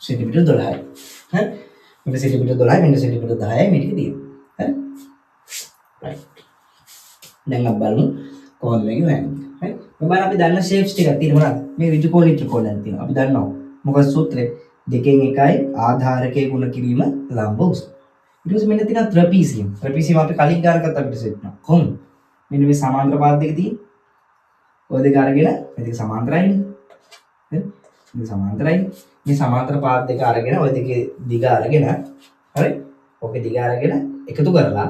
සෙන්ටිමීටර් 12යි. හරි? මෙන්න සෙන්ටිමීටර් 12යි මෙන්න සෙන්ටිමීටර් 10යි මේ ටික තියෙනවා. හරි? right. දැන් අපි බලමු කොහොමද මේක හොයන්නේ. හරි? මම අපි දන්න shapes ටිකක් තියෙනවා නේද? මේ ඍජුකෝණී ත්‍රිකෝණයක් තියෙනවා. අපි දන්නවා. මොකද සූත්‍රය දෙකෙන් එකයි ආධාරකයේ ගුණ කිරීම ලම්බ උස. ඊට පස්සේ මෙන්න තියෙනවා ට්‍රපීසියම්. ට්‍රපීසියම් අපි කලින් ගානකට අපිට සෙට් වෙනවා. කොහොමද? මෙන්න මේ සමාන්තර පාද දෙක තියෙන්නේ. ඔය දෙක අරගෙන මේ දෙක සමාන්තරයිනේ. හරි? මේ සමාන්තරයි. මේ සමාන්තර පාද දෙක අරගෙන ඔය දෙකේ දිග අරගෙන හරි? ඔකේ දිග අරගෙන එකතු කරලා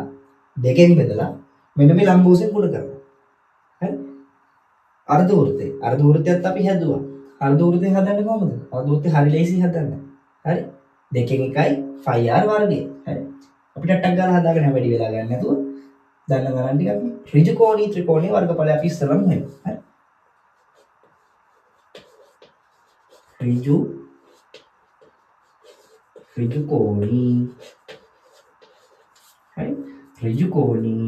දෙකෙන් බෙදලා මෙන්න මේ ලම්බෝසෙන් ගුණ කරනවා. හරි? අර්ධ වෘත්තය. අර්ධ වෘත්තයත් අපි හැදුවා. අර්ධ වෘත්තය හදන්නේ කොහොමද? අර්ධ වෘත්තය හරි ලේසි හදන්න. හරි? දෙකෙන් එකයි phi r වර්ගය. හරි? අපිට ටක් ගාලා හදාගෙන වැඩි වෙලා ගන්න නැතුව දන්න ගණන් ටිකක් මේ ඍජු කෝණී ත්‍රිකෝණයේ වර්ගඵලය අපි ඉස්සරම හොයමු. හරි? ඍජු කෝණී හරි? ඍජු කෝණී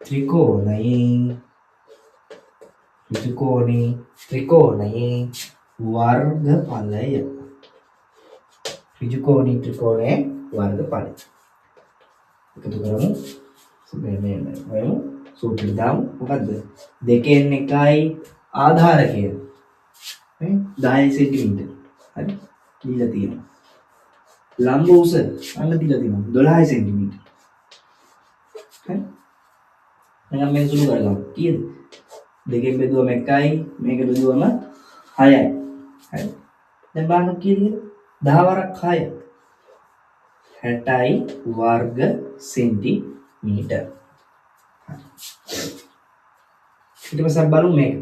ත්‍රිකෝණයේ ඍජු කෝණී ත්‍රිකෝණයේ වර්ගඵලය. ඍජු කෝණී ත්‍රිකෝණයේ වර්ගඵලය. එකතු කරමු. මේ සූත්‍රය දාමු. මොකද්ද? දෙකෙන් එකයි ආධාරකය. මේ 10 සෙන්ටිමීටර. හරි? දීලා තියෙනවා. ලම්බ උස අන්න දීලා තියෙනවා 12 සෙන්ටිමීටර. හරි? දැන් මේක සුළු කරගමු. කීයද? දෙකෙන් බෙදුවම 1යි මේක බෙදුවම 6යි. හරි? දැන් බලන්න කීයද කියලා? 10 වරක් 6. 60යි වර්ග සෙන්ටිමීටර. ඊට පස්සේ බලමු මේක.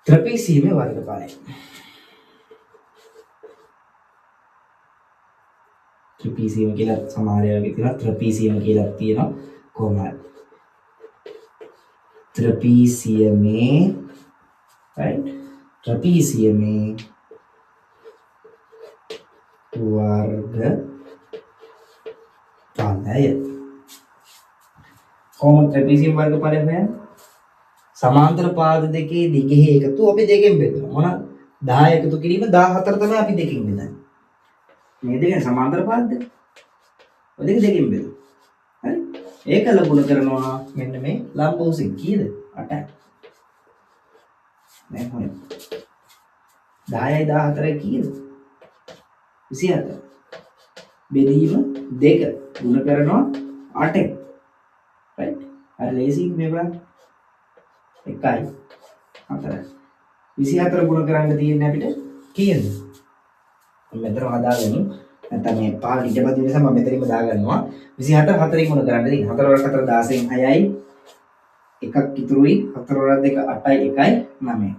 ත්‍රපීසියමේ වර්ගඵලය. ත්‍රපීසියම කියලා සමහර ඒවාගේ තියෙනවා. ත්‍රපීසියම කියලා තියෙනවා. කොහොමද? ත්‍රපීසියමේ right? ත්‍රපීසියමේ වර්ගඵලය. කොහොමද ත්‍රපීසියම වර්ගඵලය හොයන්නේ? සමාන්තර පාද දෙකේ දිගෙහි එකතු අපි දෙකෙන් බෙදනවා. මොනවාද? 10 එකතු කිරීම 14 තමයි අපි දෙකෙන් බෙදන්නේ. මේ දෙකෙන් සමාන්තර පාද දෙක. ඔය දෙක දෙකෙන් බෙදමු. හරි? ඒකල ගුණ කරනවා මෙන්න මේ ලම්බ උසින් කීයද? 8යි. මේ හොයන්න. 10යි 14යි කීයද? 24. බෙදීම 2 ගුණ කරනවා 8ෙන්. right? හරි ලේසි මේ බලන්න. 1යි 4යි 24 ගුණ කරන්න තියෙන්නේ අපිට කීයද? මෙතන හදාගමු. නැත්නම් මේ පහ ඊටපස්සේ නිසා මම මෙතනින්ම දාගන්නවා. 24 4න් ගුණ කරන්න තියෙන්නේ. 4 වරක් 4 16න් 6යි. එකක් ඉතුරුයි. 4 වරක් 2 8යි 1යි 9යි.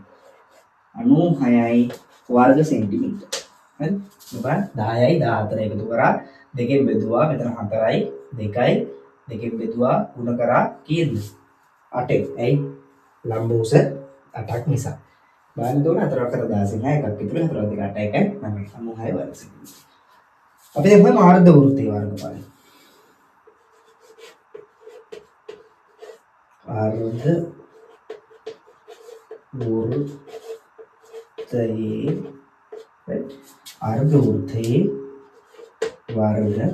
96යි වර්ග සෙන්ටිමීටර. හරි? බලන්න 10යි 14 එකතු කරා දෙකෙන් බෙදුවා. මෙතන 4යි 2යි දෙකෙන් බෙදුවා ගුණ කරා කීයද? 8යි. ඇයි? ලම්බ උස 8ක් නිසා. බලන්න තෝරන 4 වරක් 4 16න් 6 එකක් ඉතුරු 4 වරක් 2 8යි 1යි 9යි. 96 වර්ග සෙන්ටිමීටර. අපි දැන් හොයමු අර්ධ වෘත්තයේ වර්ගඵලය. අර්ධ වෘත්තයේ අර්ධ වෘත්තයේ වර්ගඵලය.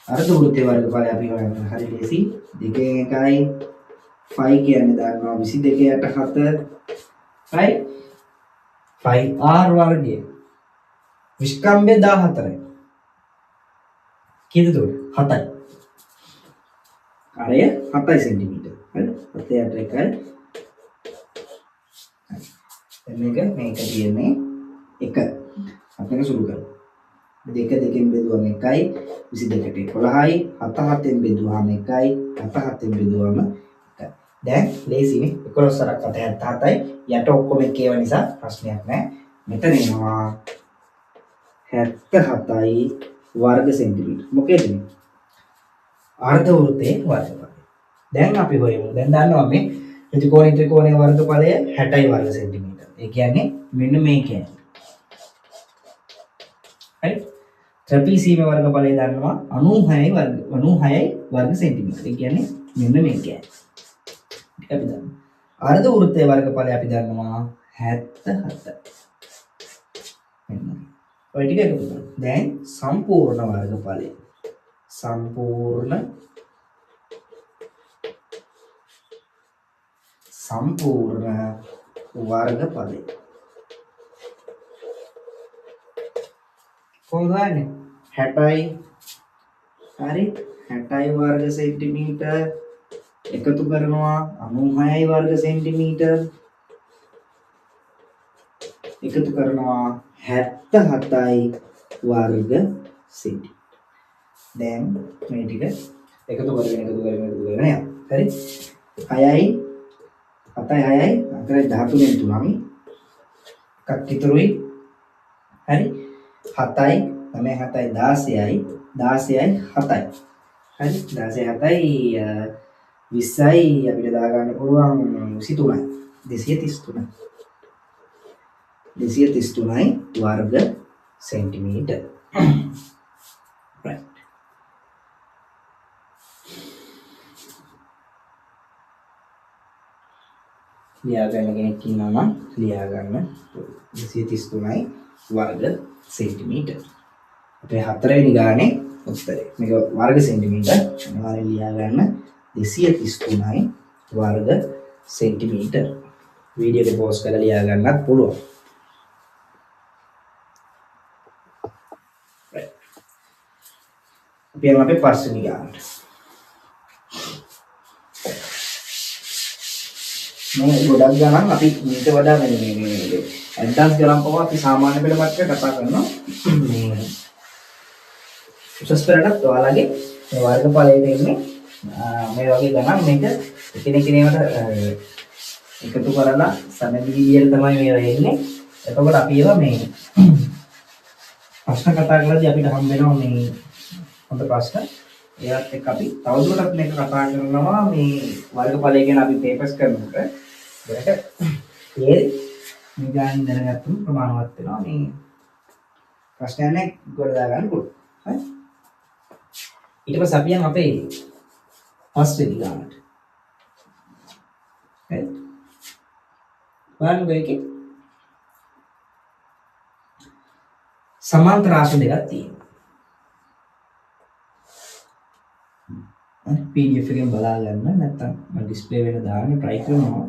අර්ධ වෘත්තයේ වර්ගඵලය අපි හොයන්න හරි ලේසි. දෙකෙන් එකයි phi කියන්නේ දානවා 22 යට 7 right? phi r වර්ගය විස්කම්භය 14යි. කීයද උඩ? 7යි. කාර්යය 7 සෙන්ටිමීටර. හරි? 7 යට 1යි. දැන් මේක තියෙන්නේ 1. අපිට සුළු කරමු. 2 දෙකෙන් බෙදුවම 1යි 22ට 11යි 7 7ෙන් බෙදුවාම 1යි 7 7ෙන් බෙදුවාම 1යි. දැන් ලේසිනේ 11 වරක් 77යි යට ඔක්කොම එකේව නිසා ප්‍රශ්නයක් නැහැ. මෙතන එනවා 77යි වර්ග සෙන්ටිමීටර. මොකේද මේ? අර්ධ වෘත්තයේ වර්ගඵලය. දැන් අපි හොයමු. දැන් දන්නවා මේ ත්‍රිකෝණී ත්‍රිකෝණයේ වර්ගඵලය 60යි වර්ග සෙන්ටිමීටර. ඒ කියන්නේ මෙන්න මේ කියන්නේ. හරි? ත්‍රපීසියමේ වර්ගඵලය දන්නවා 96යි වර්ග සෙන්ටිමීටර. ඒ කියන්නේ මෙන්න මේ කියන්නේ. අපි දන්නවා. අර්ධ වෘත්තයේ වර්ගඵලය අපි දන්නවා 77. මෙන්න. ඔය ටික එකතු කරමු. දැන් සම්පූර්ණ වර්ගඵලය. සම්පූර්ණ වර්ගඵලය. කොහොමද හොයන්නේ 60යි හරි 60යි වර්ග සෙන්ටිමීටර් එකතු කරනවා 96යි වර්ග සෙන්ටිමීටර් එකතු කරනවා 77යි වර්ග සෙන්ටිමීටර්. දැන් මේ ටික එකතු කරගෙන යනවා. හරි 6යි 7යි 6යි අතරේ 13න් 3යි එකක් ඉතුරුයි. හරි 7යි 9යි 7යි 16යි 16යි 7යි. හරි 16යි 7යි 20යි අපිට දාගන්න පුළුවන් 23යි 233යි වර්ග සෙන්ටිමීටර්. right ලියා ගන්න කෙනෙක් ඉන්නවා නම් ලියා ගන්න 233යි වර්ග සෙන්ටිමීටර්. අපේ හතරවෙනි ගානේ උත්තරේ. මේක වර්ග සෙන්ටිමීටර්. අනිවාර්යෙන් ලියා ගන්න 233යි වර්ග සෙන්ටිමීටර්. වීඩියෝ එක පෝස් කරලා ලියා ගන්නත් පුළුවන්. අපි යමු අපේ පස්වෙනි ගානට. මේ ගොඩක් ගණන් අපි ඊට වඩා මේ ඇඩ්වාන්ස් ගණන් පවා අපි සාමාන්‍ය පෙළ මට්ටමේ කතා කරනවා. මේ උසස් පෙළටත් ඔයාලගේ මේ වර්ගඵලයට එන්නේ මේ වගේ ගණන් මේක එකිනෙකට එකතු කරලා සමගියට තමයි මේවා එන්නේ. එතකොට අපි ඒවා මේ ප්‍රශ්න කතා කරද්දී අපිට හම් වෙනවා මේ හොඳ ප්‍රශ්න. ඒවත් එක්ක අපි තවදුරටත් මේක කතා කරනවා මේ වර්ගඵලය ගැන අපි පේපර්ස් කරනකොට. ඒකට ඒ මේ ගාන දැනගත්තම ප්‍රමාණවත් වෙනවා මේ ප්‍රශ්නයක් ගොඩ දා ගන්න පුළුවන්. හරි. ඊට පස්සේ අපි යන් අපේ පස්වෙනි ගානට. හරි. බලන්න මේකේ සමාන්තර රාශි දෙකක් තියෙනවා. PDF එකෙන් බලා ගන්න නැත්නම් මම ඩිස්ප්ලේ වෙන දාන්න try කරනවා.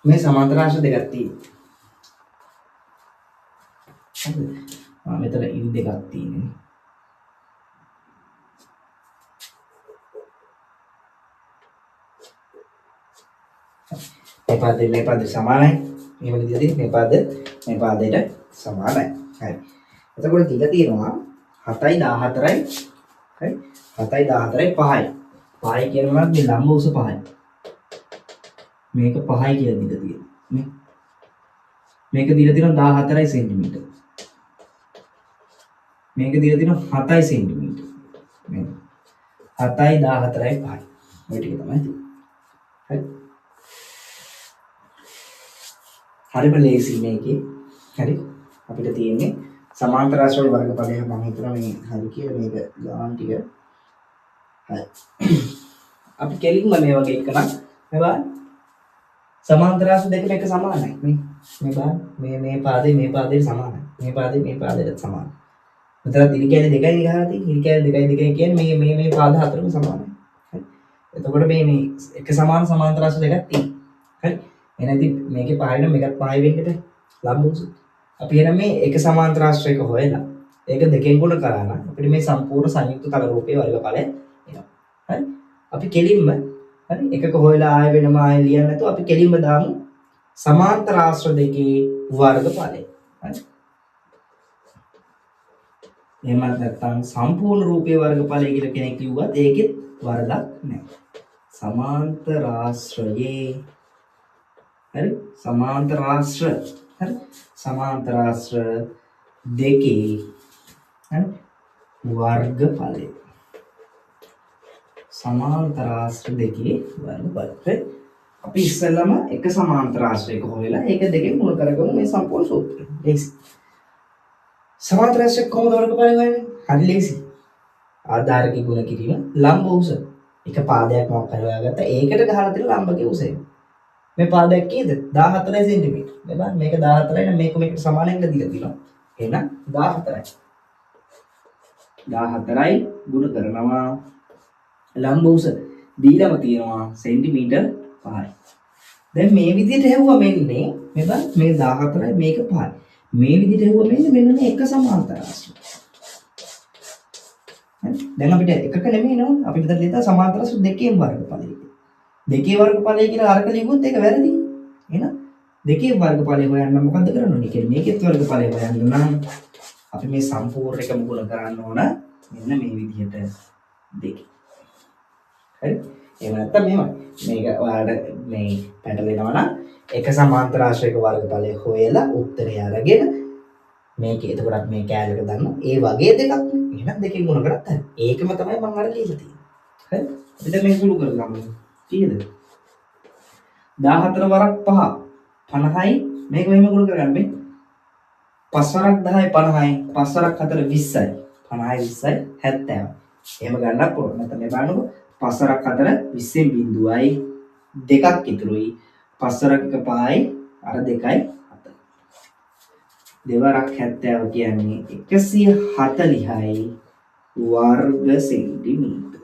මේ සමාන්තර රාශි දෙකක් තියෙනවා. මෙතන ඉරි දෙකක් තියෙනවා. මේ පද සමානයි. මේ විදිහට මේ පදයට සමානයි. හරි. එතකොට දීලා තියෙනවා 7යි 14යි. හරි. 7යි 14යි 5යි. 5යි කියනවා මේ ලම්බ උස 5යි. මේක 5යි කියලා දීලා තියෙනවා. මේක දීලා තියෙනවා 14යි සෙන්ටිමීටර්. මේක දීලා තියෙනවා 7යි සෙන්ටිමීටර්. මේක 7යි 14යි 5යි. ඔය ටික තමයි තියෙන්නේ. හරි. හරිම ලේසි මේකේ. හරි. අපිට තියෙන්නේ සමාන්තර රාශි වල වර්ගඵලය මම හිතනවා මේ හරි කියලා මේක ගාන ටික. හරි. අපි කෙලින්ම මේ වගේ එකක් මේ බලන්න. සමාන්තර රාශි දෙකම එක සමානයි. මේ බලන්න. මේ පාදේ සමානයි. මේ පාදේට සමානයි. මෙතන ඉරි කැලේ දෙකයි ගහලා තියෙන්නේ. ඉරි කැලේ දෙකයි කියන්නේ මේ පාද හතරම සමානයි. හරි. එතකොට මේ එක සමාන සමාන්තර රාශි දෙකක් තියෙනවා. හරි. එහෙනම් මේකේ පහයින් මේකත් පහයි වෙන්නට ලම්බුසු. අපි එහෙනම් මේ එක සමාන්තර රාශියක හොයලා ඒක දෙකෙන් ගුණ කරා නම් අපිට මේ සම්පූර්ණ සංයුක්ත තල රූපයේ වර්ගඵලය එනවා. හරි. අපි කෙලින්ම හරි එකක හොයලා ආය වෙනම ආය ලියන්න නැතුව අපි කෙලින්ම දාමු සමාන්තර රාශි දෙකේ වර්ගඵලය. හරි. එහෙම නැත්නම් සම්පූර්ණ රූපයේ වර්ගඵලය කියලා කෙනෙක් කිව්වත් ඒකෙත් වරදක් නැහැ. සමාන්තර රාශියේ හරි සමාන්තර රාශි හරි සමාන්තර රාශි දෙකේ හරි වර්ගඵලය. සමාන්තර ආශ්‍ර දෙකේ වර්ගඵලය. අපි ඉස්සෙල්ලාම එක සමාන්තර ආශ්‍රයක හොයලා ඒක දෙකෙන් මුල කරගමු මේ සම්පූර්ණ සූත්‍රය. ලේසි. සමාන්තර ආශ්‍රය කොහොමද වර්ගඵලය හොයන්නේ? හරි ලේසි. ආධාරකී ගුණ කිරීම ලම්බ උස. එක පාදයක් මොකක් හරි හොයාගත්තා. ඒකට ගහලා තියෙන ලම්බකේ උස. මේ පාදයක් කීයද? 14 සෙන්ටිමීටර. නේද? මේක 14යි නම් මේකට සමාන වෙන්න දීලා තියෙනවා. එහෙනම් 14යි. 14යි ගුණ කරනවා ලම්බ උස දීලාම තියෙනවා සෙන්ටිමීටර් 5යි. දැන් මේ විදිහට හෙව්වා මෙන්නේ නේද? මේ 14යි මේක 5යි. මේ විදිහට හෙව්වා මෙන්න මේ එක සමාන්තර ආශ්‍රය. දැන් අපිට එකක නෙමෙයි නෝන අපිට දැන් ලියලා සමාන්තර ආශ්‍රය දෙකේම වර්ගඵලය. දෙකේ වර්ගඵලය කියලා අරක ලියුවොත් ඒක වැරදි. එහෙනම් දෙකේ වර්ගඵලය හොයන්න මොකද්ද කරන්න ඕනේ? කියන්නේ මේකෙත් වර්ගඵලය හොයන්න නම් අපි මේ සම්පූර්ණ එක මුල කරන්න ඕන මෙන්න මේ විදිහට දෙකේ. හරි? එහෙම නැත්නම් මෙහෙමයි. මේක ඔයාලට මේ පැටලෙනවා නම් එක සමාන්තර ආශ්‍රයක වර්ගඵලය හොයලා උත්තරය අරගෙන මේක එතකොට මේ කැලේට දාන්න. ඒ වගේ දෙකක් නේ. එහෙනම් දෙකෙන් ගුණ කරත් හරි. ඒකම තමයි මම අර ලියලා තියෙන්නේ. හරි? අපි දැන් මේක සුළු කරගමු. කීයද? 14 වරක් 5 50යි මේක මෙහෙම ගුණ කරගන්න. 5 වරක් 10යි 50යි 5 වරක් 4 20යි 50යි 20යි 70යි. එහෙම ගන්නත් පුළුවන්. නැත්නම් මේ බලන්නකො 5 වරක් 4 20න් බිඳුවයි දෙකක් ඉතුරුයි 5 වරක් 1 5යි අර 2යි 4. දෙවරක් 70 කියන්නේ 140යි වර්ග සෙන්ටිමීටර.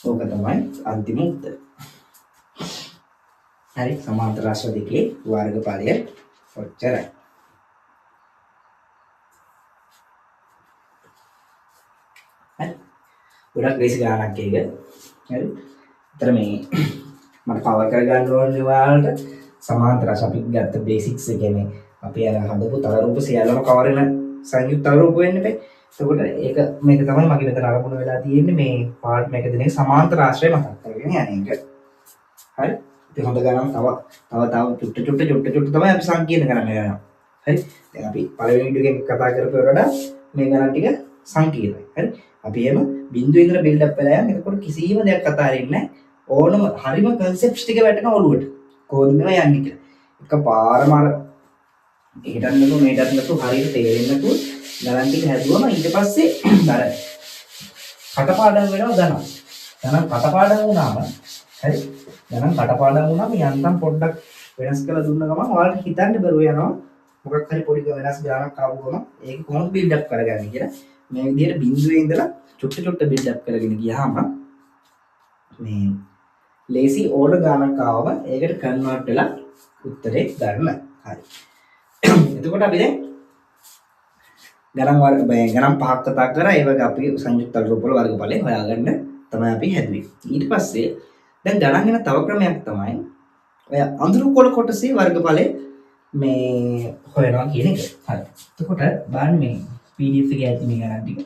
ඕක තමයි අන්තිම උත්තරය. හරි සමාන්තර ආශ්‍රය දෙකේ වර්ගඵලය ඔච්චරයි. හරි ගොඩක් ලේසි ගානක් ඒක. හරි. ඒතර මේ මට කවර් කරගන්න ඕනේ ඔයාලට සමාන්තර ආශ්‍රය අපි ගත්ත බේසික්ස් එක කියන්නේ අපි අර හදපු තල රූප සියල්ලම කවර් වෙන සංයුක්ත තල රූප වෙන්න බෑ. එතකොට ඒක මේක තමයි මගේ මෙතන අරමුණ වෙලා තියෙන්නේ මේ පාර්ට් මේක දෙන එක සමාන්තර ආශ්‍රය මතක් කරගෙන යන්නේ ඒක. හරි. ඉතින් හොඳ ගණන් තව චුට්ට තමයි අපි සංකීර්ණ ගණන් ගන්නවා. හරි. දැන් අපි පළවෙනි වීඩියෝ එකේ කතා කරපු වලට මේ ගණන් ටික සංකීර්ණයි. හරි. අපි එහෙම බිඳුවේ ඉඳලා බිල්ඩ් අප් වෙලා යන්නේ. එතකොට කිසිම දෙයක් කතා වෙන්නේ නැහැ. ඕනම හරිම කන්සෙප්ට්ස් ටික වැටෙන ඔළුවට. කොහොමද මේවා යන්නේ කියලා. එකපාරම අර ඒකට නතු මේකට නතු හරියට තේරෙන්නේ නැතුව ගණන් ටික හැදුවම ඊට පස්සේ අර කටපාඩම් වෙනවා ගණන්. ගණන් කටපාඩම් වුණාම හරි ගණන් කටපාඩම් වුණාම යන්තම් පොඩ්ඩක් වෙනස් කරලා දුන්න ගමන් ඔයාලට හිතන්න බැරුව යනවා මොකක් හරි පොඩි වෙනස් ගණනක් ආව ගමන් ඒක කොහොමද බිල්ඩ් අප් කරගන්නේ කියලා. මේ විදිහට බිඳුවේ ඉඳලා චුට්ට බිල්ඩ් අප් කරගෙන ගියාම මේ ලේසි ඕන ගණනක් ආවම ඒකට කන්වර්ට් වෙලා උත්තරේ ගන්න. හරි. එතකොට අපි දැන් ගණන් පහක් කතා කරා. ඒ වගේ අපි සංයුක්ත රූප වල වර්ගඵලය හොයාගන්න තමයි අපි හැදුවේ. ඊට පස්සේ දැන් ගණන් වෙන තව ක්‍රමයක් තමයි ඔය අඳුරු කොළ කොටසේ වර්ගඵලය මේ හොයනවා කියන එක. හරි. එතකොට බලන්න මේ PDF එකේ ඇති මේ ගණන් ටික.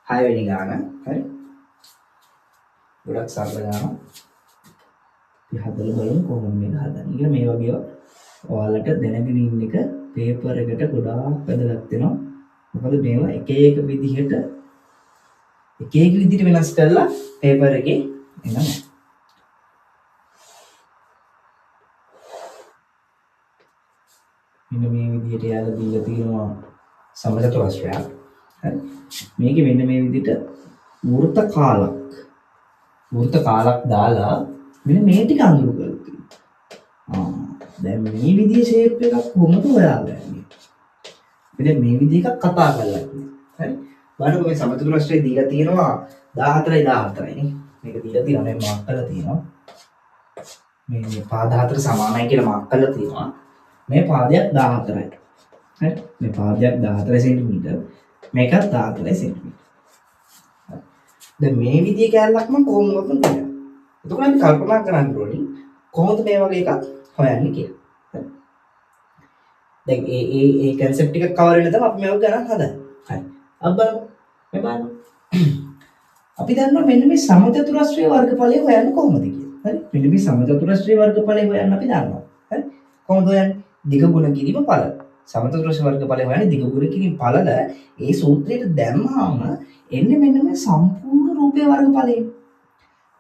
6 වෙනි ගණන. හරි. ගොඩක් සරල ගණන්. අපි හදලා බලමු කොහොමද මේක හදන්නේ කියලා. මේ වගේ ඔයාලට දැනගෙන ඉන්න එක පේපර් එකට ගොඩාක් වැදගත් වෙනවා. මොකද මේවා එක එක විදිහට වෙනස් කරලා පේපර් එකේ එනවා. මෙන්න මේ විදිහට යාලා දීලා තියෙනවා සමචතුරස්‍රයක්. හරි. මේකේ මෙන්න මේ විදිහට වෘත්ත කාලක් දාලා මෙන්න මේ ටික අඳුරු කරලා තියෙනවා. දැන් මේ විදිහේ ෂේප් එකක් කොහොමද හොයාගන්නේ? මෙන්න මේ විදිහ එකක් කතා කරලා තියෙනවා. හරි. බලන්න මේ සමචතුරස්‍රය දීලා තියෙනවා 14යි 14යි නේ. මේක දීලා තියෙනවා මේ මාක් කරලා තියෙනවා. මේ පාද හතර සමානයි කියලා මාක් කරලා තියෙනවා. මේ පාදයක් 14යි. හරි. මේ පාදයක් 14 සෙන්ටිමීටර. මේකත් 14 සෙන්ටිමීටර. හරි. දැන් මේ විදිහේ කැලලක් මම කොහොමද කරන්නේ? එතකොට අපි කල්පනා කරන්න ඕනේ කොහොමද මේ වගේ එකක් හොයන්නේ කියලා. හරි. දැන් ඒ concept ටික cover වෙන තමයි අපි මේක ගණන් හදන්නේ. හරි. අපි බලමු. මේ බලන්න. අපි දන්නවා මෙන්න මේ සමචතුරස්‍රයේ වර්ගඵලය හොයන්නේ කොහොමද කියලා. හරි. මෙන්න මේ සමචතුරස්‍රයේ වර්ගඵලය හොයන්න අපි දන්නවා. හරි. කොහොමද හොයන්නේ? දිග ගුණ කිරීම පළල. සමචතුරස්‍රයේ වර්ගඵලය හොයන්නේ දිග ගුණ කිරීම පළල. ඒ සූත්‍රයට දැම්මම එන්නේ මෙන්න මේ සම්පූර්ණ රූපයේ වර්ගඵලය.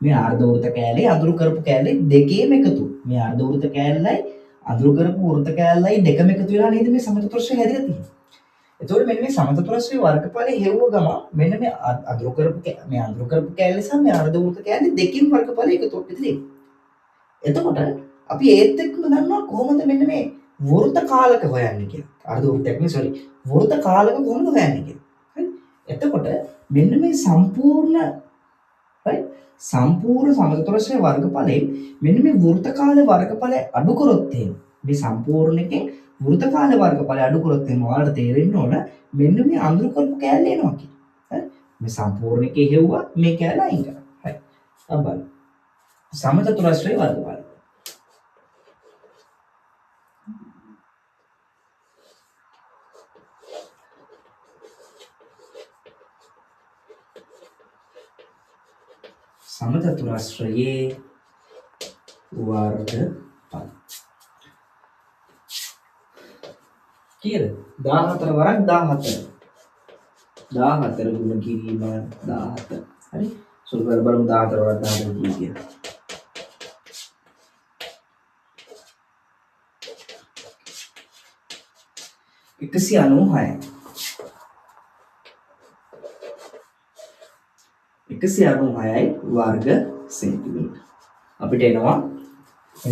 මේ අර්ධ වෘත්ත කෑල්ලේ අඳුරු කරපු කෑල්ලේ දෙකේම එකතු. මේ අර්ධ වෘත්ත කෑල්ලයි අඳුරු කරපු වෘත්ත කෑල්ලයි දෙකම එකතු වෙලා නේද මේ සමචතුරස්‍රය හැදිලා තියෙන්නේ. එතකොට මෙන්න මේ සමචතුරස්‍රයේ වර්ගඵලය හෙව්ව ගම මෙන්න මේ අඳුරු කරපු කෑල්ල සහ මේ අර්ධ වෘත්ත කෑල්ලේ දෙකකින් වර්ගඵලය එකතු වෙන්නේ. එතකොට අපි ඒත් එක්කම දන්නවා කොහොමද මෙන්න මේ වෘත්ත කාලක හොයන්නේ කියලා. අර්ධ වෘත්තයක් නේ වෘත්ත කාලක කොහොමද හොයන්නේ කියලා. හරි. එතකොට මෙන්න මේ සම්පූර්ණ සමචතුරස්‍රයේ වර්ගඵලයෙන් මෙන්න මේ වෘත්ත කාලේ වර්ගඵලය අඩු කරොත් මේ සම්පූර්ණ එකෙන් වෘත්ත කාලේ වර්ගඵලය අඩු කරොත් ඔයාලට තේරෙන්න ඕන මෙන්න මේ අඳුරු කරපු කෑල්ල එනවා කියලා. හරි. මේ සම්පූර්ණ එකේ හෙව්වා මේ කෑල්ල අයින් කරා. හරි. අප බලමු. සමචතුරස්‍රයේ වර්ගඵලය. සමචතුරස්‍රයේ වර්ගඵල කීයද 14 වරක් 14 ගුණ කිරීම 17 හරි සුළු කර බලමු 14 වරක් 14 කියලා 196යි වර්ග සෙන්ටිමීටර්. අපිට එනවා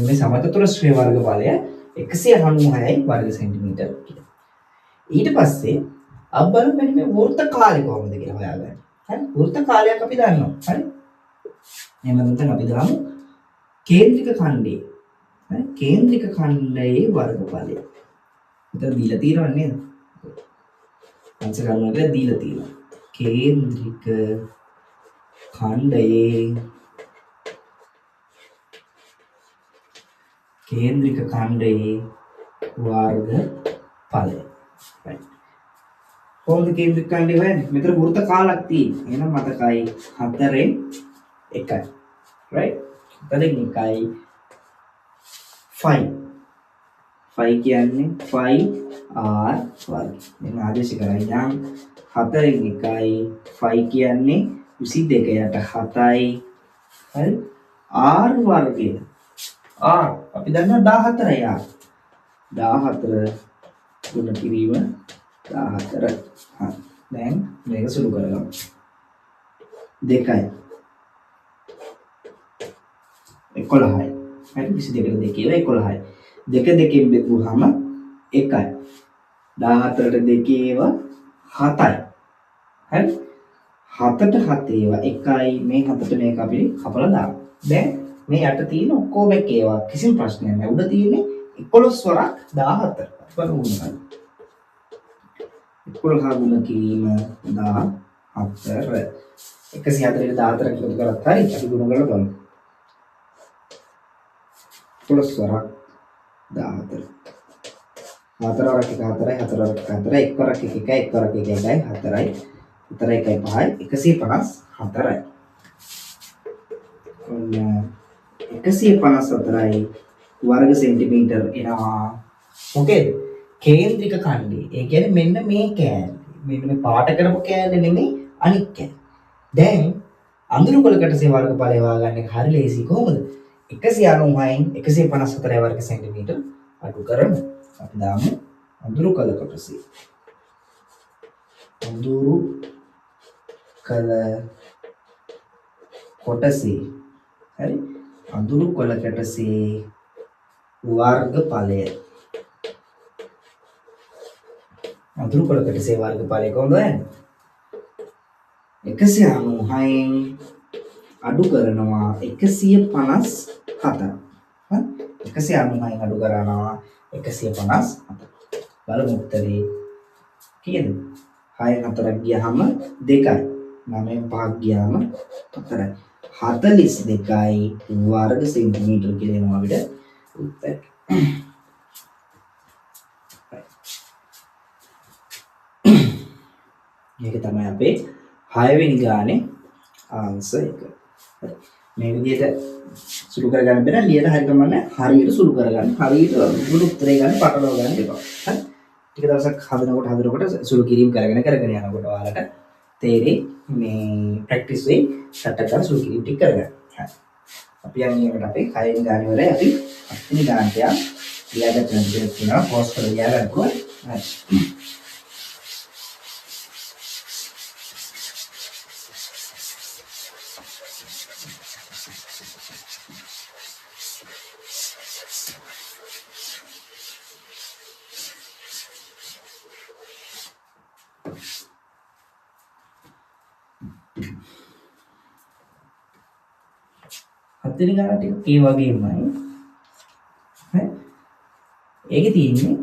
මේ සමචතුරස්‍රයේ වර්ගඵලය 196යි වර්ග සෙන්ටිමීටර් කියලා. ඊට පස්සේ අපි බලමු මෙන්න මේ වෘත්ත කාලය කොහොමද කියලා හොයාගන්න. හරි? වෘත්ත කාලයක් අපි දන්නවා. හරි? එහෙනම් නැත්නම් අපි දාමු කේන්ද්‍රික ඛණ්ඩයේ. හරි? කේන්ද්‍රික ඛණ්ඩයේ වර්ගඵලය. උතන දීලා තියෙනව නේද? අංශ ගන්නවා කියලා දීලා තියෙනවා. කේන්ද්‍රික ඛණ්ඩයේ වර්ගඵලය. right. කොහොමද කේන්ද්‍රික ඛණ්ඩය හොයන්නේ? මෙතන වෘත්ත කාලක් තියෙනවා. එහෙනම් මතකයි 4න් 1යි. right. 4න් 1යි 5. 5 කියන්නේ 5r වර්ග. මෙන්න ආදේශ කරයි නම් 4න් 1යි 5 කියන්නේ 22 යට 7යි. හරි? r වර්ගය. r අපි දන්නවා 14යි r. 14 ගුණ කිරීම 14. හරි. දැන් මේක සුළු කරගමු. 2යි. 11යි. හරි 22ට 2 ඒවා 11යි. 2 2කින් බෙදුවාම 1යි. 14ට 2 ඒවා 7යි. හරි? 7ට 7 ඒවා 1යි මේ 7ට මේක අපි කපලා දාමු. දැන් මේ යට තියෙන ඔක්කොම එක ඒවා කිසිම ප්‍රශ්නයක් නැහැ. උඩ තියෙන්නේ 11 වරක් 14. බලමු මොනවද? 11 ගුණ කිරීම 14. 104ට 14 එකතු කරත් හරි අපි ගුණ කරලා බලමු. 11 වරක් 14. 4 වරක් 1 4යි 4 වරක් 4යි 1 වරක් 1 1යි 1 වරක් 1 1යි 4යි 4යි 1යි 5යි 154යි. ඔන්න 154යි වර්ග සෙන්ටිමීටර් එනවා. මොකේද? කේන්ද්‍රික ඛණ්ඩය. ඒ කියන්නේ මෙන්න මේ කෑල්ල. මෙන්න මේ පාට කරපු කෑල්ල නෙමෙයි අනිත් කෑල්ල. දැන් අඳුරු කොලකටසේ වර්ගඵලය හොයාගන්න එක හරි ලේසි. කොහොමද? 196න් 154 වර්ග සෙන්ටිමීටර් අඩු කරමු. අපි දාමු අඳුරු කොලකටසේ. අඳුරු කල කොටසේ හරි අඳුරු කොලකටසේ වර්ගඵලය. අඳුරු කොලකටසේ වර්ගඵලය කොහොමද හොයන්නේ? 196න් අඩු කරනවා 154. හරි 196න් අඩු කරනවා 154. බලමු උත්තරේ කීයද? 6න් 4ක් ගියාම 2යි. 9න් 5ක් ගියාම 4යි. 42යි වර්ග සෙන්ටිමීටර කියලා එනවා අපිට උත්තරය. මේක තමයි අපේ 6 වෙනි ගානේ ආන්සර් එක. හරි. මේ විදිහට සුළු කරගන්න බැහැ. ලියලා හරි ගමන්නේ හරියට සුළු කරගන්න. හරියට මුළු උත්තරේ ගන්න පටලවා ගන්න එපා. හරි. ටික දවසක් හදනකොට සුළු කිරීම කරගෙන යනකොට ඔයාලට තේරෙයි මේ ප්‍රැක්ටිස් වෙයි සට්ට කරලා සුළු කිරීම ටික කරගන්න. හරි. අපි යන්නේ ඊකට අපේ 6 වෙනි ගානේ වල අපි 7 වෙනි ගානට යමු. ලියාගන්න දෙයක් තියෙනවා පෝස්ට් කරලා ලියාගන්න පුළුවන්. හරි. හත්වෙනි ගාන ටික ඒ වගේමයි. හරි. ඒකේ තියෙන්නේ